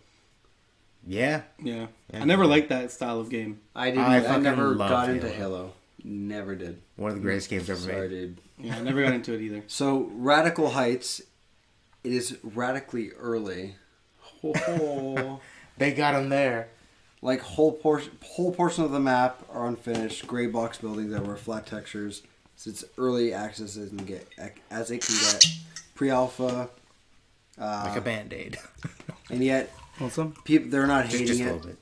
Yeah. Yeah. I never liked that style of game. I didn't. I I fucking never love got into Halo. Halo. Never did. One of the greatest games ever Sorry, made. dude. Yeah, I never got into it either. So Radical Heights, it is radically early. They got him there. Like whole portion of the map are unfinished, gray box buildings that were flat textures. So it's early access as it can get pre-alpha, Like a Band-Aid. and yet Awesome. people they're not Just hating a it. little bit.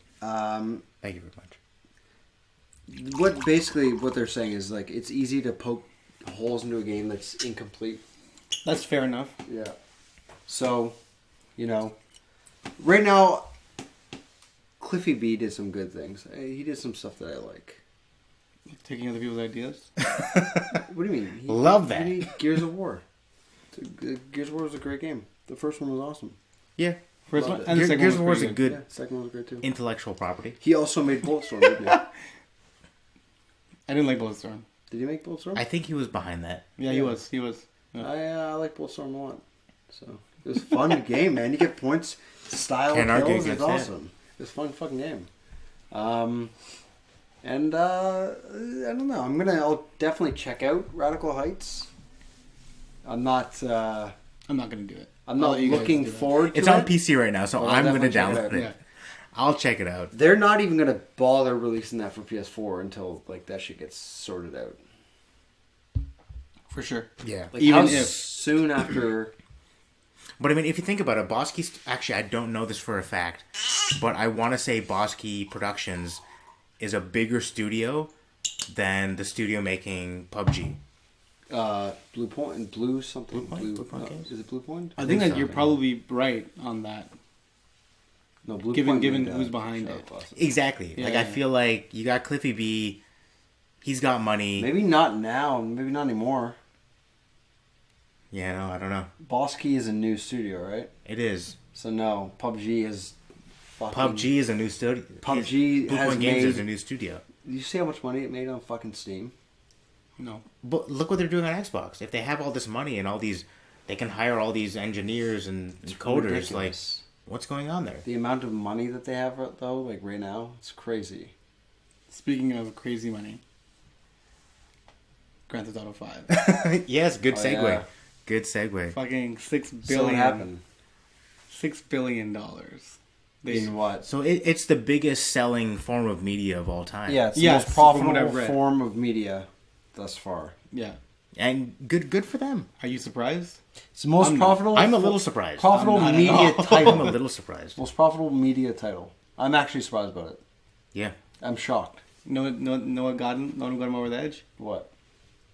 Thank you very much. What they're saying is like it's easy to poke holes into a game that's incomplete. That's fair enough. Yeah. So, right now, Cliffy B did some good things. He did some stuff that I like. Taking other people's ideas. What do you mean? Love that. He did Gears of War. Gears of War was a great game. The first one was awesome. Yeah. First Loved one it. and the second Gears one of War was is a pretty good Second one was great too. intellectual property. He also made Bulletstorm, didn't he? I didn't like Bulletstorm. Did he make Bulletstorm? I think he was behind that. Yeah, he was. Yeah. I like Bulletstorm a lot. So it was a fun game, man. You get points, style Can't argue kills. It's against that. awesome. It was a fun fucking game. And I don't know. I'll definitely check out Radical Heights. I'm not I'm not gonna do it. I'm not let you guys looking do that. forward to It's it. on PC right now, so Well, I'm I'll going to definitely check it download out. it. Yeah. I'll check it out. They're not even gonna bother releasing that for PS4 until like that shit gets sorted out. For sure. Yeah. Like Even how if- soon after. But I mean, if you think about it, Bosky's... Actually, I don't know this for a fact, but I want to say Bosky Productions is a bigger studio than the studio making PUBG. Blue Point, Blue something. Blue Point Games? Is it Blue Point? I think that so. you're probably right on that. No, Blue Given Point. given made, who's behind Shadow it. Colossus. Exactly. Yeah, like, yeah. I feel like you got Cliffy B, he's got money. Maybe not now. Maybe not anymore. Yeah, no, I don't know. Bosky is a new studio, right? It is. So no, PUBG is. Fucking... PUBG is a new studio. PUBG Blue has Point Games made- is a new studio. Did you see how much money it made on fucking Steam? No. But look what they're doing on Xbox. If they have all this money and all these... They can hire all these engineers and coders. Ridiculous. Like, what's going on there? The amount of money that they have though, like right now, it's crazy. Speaking of crazy money, Grand Theft Auto 5. Yes, good Oh, segue. yeah. Good segue. Fucking $6 So what billion. happened? $6 billion. They, In what? So it's the biggest selling form of media of all time. Yeah, it's the Yes, most from what I've profitable read. form of media thus far. yeah. And good for them. Are you surprised? It's the most profitable. I'm a little surprised. Profitable I'm not at media all. I'm title. a little surprised. Most profitable media title. I'm actually surprised about it. Yeah. I'm shocked. No one got him over the edge? What?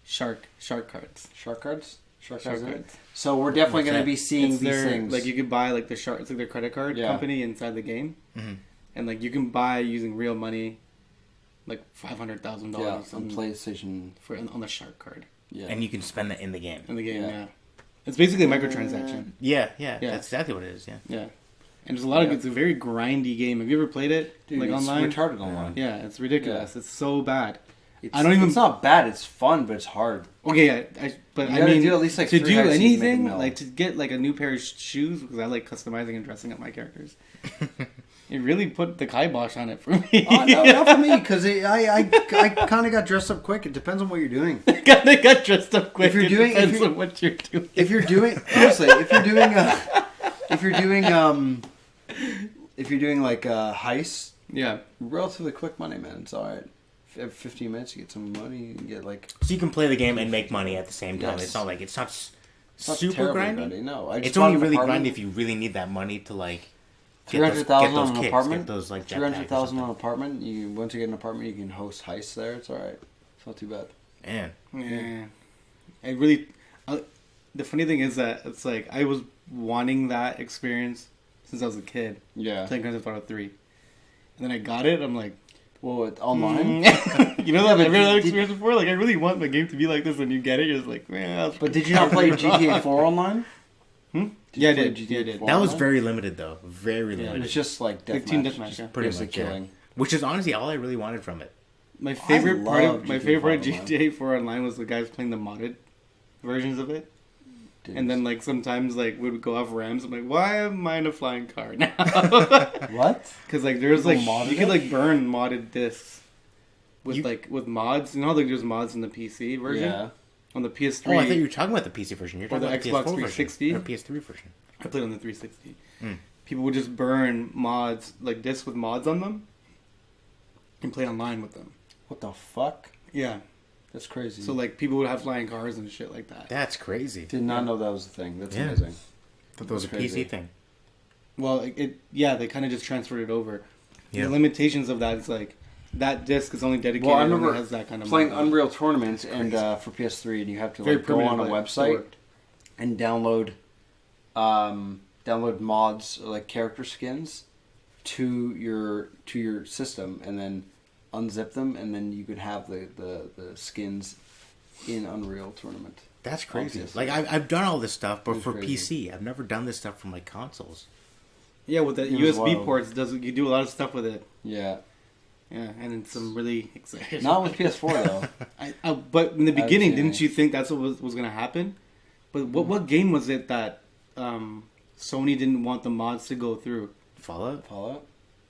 Shark cards. Shark cards? Shark Shark cards. cards. So we're definitely What's going to that? be seeing It's these their, things. like you could buy like the shark. It's like their credit card Yeah. company inside the game, and like you can buy using real money, like $500,000 yeah, on PlayStation. for on the shark card Yeah. And you can spend that in the game. in the game. Yeah. Yeah, it's basically a microtransaction. Yeah. Yeah. That's exactly what it is, yeah. Yeah, and there's a lot of Yeah. it's a very grindy game. Have you ever played it Dude, like it's online? retarded online. Yeah, it's ridiculous. Yeah. It's so bad. It's, I don't even- It's not bad. It's fun, but it's hard. Okay, yeah, but You I gotta mean, do at least, like, to 3 do hacks to make a anything, mill. like to get like a new pair of shoes because I like customizing and dressing up my characters. It really put the kibosh on it for me. Oh, no, not for me, because I kind of got dressed up quick. It depends on what you're doing. I got dressed up quick. If you're It doing- if depends you're- on what you're doing. If you're doing, honestly, if you're doing like a heist, Yeah, relatively quick money, man. It's all right. Every 15 minutes, you get some money. You get like So you can play the game and make money at the same time. Yes. It's not like it's not not super terribly grindy. grindy, no, I just It's bought only an really apartment. grindy if you really need that money to like get 300,000 those on an kicks, apartment. get those like jetpacks or 300,000 on an something. apartment. You once you get an apartment, you can host heists there. It's all right. It's not too bad. Man. yeah. I really. The funny thing is that it's like I was wanting that experience since I was a kid, Yeah. playing Grand Theft Auto 3, and then I got it. I'm like, Well, it's online. you know that but I've never had that did- experience before. Like I really want the game to be like this, and you get it. You're just like, man. But did you not play GTA 4 online? Hmm? Did Yeah, I you play did. GTA Yeah, I did. 4 That was online? very limited though. Very It limited. was just like Like team deathmatch. deathmatch, Just yeah. Pretty basic much, yeah. killing. which is honestly all I really wanted from it. My favorite part love of my GTA favorite 5 online. GTA 4 online was the guys playing the modded versions of it. Dude. And then like sometimes like we would go off ramps. I'm like, why am I in a flying car now? What? Because like there's like People modded you could it? like burn modded discs with You- like with mods. You know how like there's mods in the PC version Yeah. on the PS3. Oh, I thought you were talking about the PC version. You're Or talking the about the Xbox PS4 360? version. Or PS3 version. I played on the 360. Mm. People would just burn mods like discs with mods on them and play online with them. What the fuck? Yeah. That's crazy. So like people would have flying cars and shit like that. That's crazy. did not know that was a thing. That's Yeah. amazing. Thought that was a That's crazy. PC thing. Well, they kind of just transferred it over. Yeah. The limitations of that is like that disc is only dedicated Well, I and remember it has that kind of playing mod. Unreal Tournaments and for PS3, and you have to Very like, go on a primitive, but it website worked. and download mods like character skins to your system, and then unzip them, and then you could have the skins in Unreal Tournament. That's crazy. Obviously. Like I've done all this stuff, but It's for crazy. PC, I've never done this stuff from like consoles. Yeah, with the It was USB wild. ports, you do a lot of stuff with it. Yeah, Yeah, and it's some really exciting. not with PS4 though. But in the beginning, say. didn't you think that's what was going to happen? But what game was it that Sony didn't want the mods to go through? Fallout Fallout?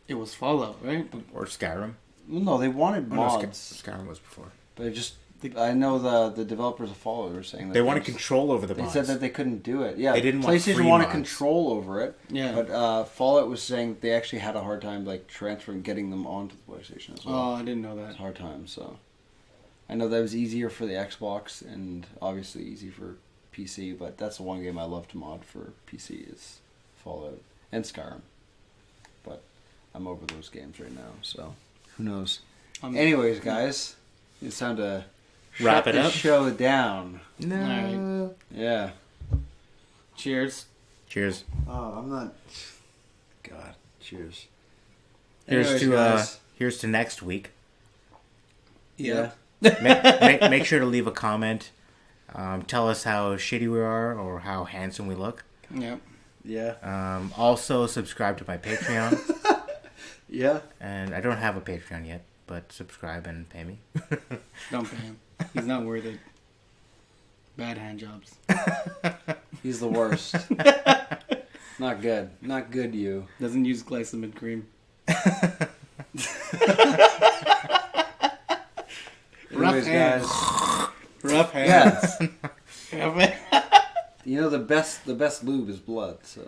It was Fallout, right? or Skyrim. Well, no, they wanted Oh, no, mods, Skyrim was before. but it just I know the developers of Fallout were saying that They wanted just- control over the They mods. said that they couldn't do it. Yeah, They didn't want PlayStation free wanted mods. control over it. Yeah. But Fallout was saying they actually had a hard time like transferring, getting them onto the PlayStation as well. Oh, I didn't know It's a that. hard time. So I know that was easier for the Xbox and obviously easy for PC. But that's the one game I love to mod for PC is Fallout and Skyrim. But I'm over those games right now, so who knows? Anyways, guys, it's time to Wrap shut it this up. show down. No. Yeah. Cheers. Cheers. Oh, I'm not. God, cheers. Here's Anyways, to guys. here's to next week. Yeah. make sure to leave a comment. Tell us how shitty we are or how handsome we look. Yep. Yeah. Also, subscribe to my Patreon. Yeah. And I don't have a Patreon yet, but subscribe and pay me. Don't pay him. He's not worth it. Bad hand jobs. He's the worst. Not good. Not good, you. Doesn't use glycemid cream. Anyways, hands. guys. Rough hands. Yeah. You know the best lube is blood. So.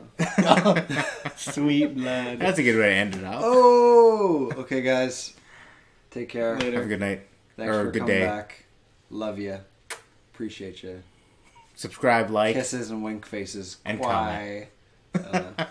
Sweet blood. That's a good way to end it off. Oh. Okay, guys. Take care. Later. Have a good night. Thanks or for a good coming day. back. Love you. Appreciate you. Subscribe, like. Kisses and wink faces. And Why? comment.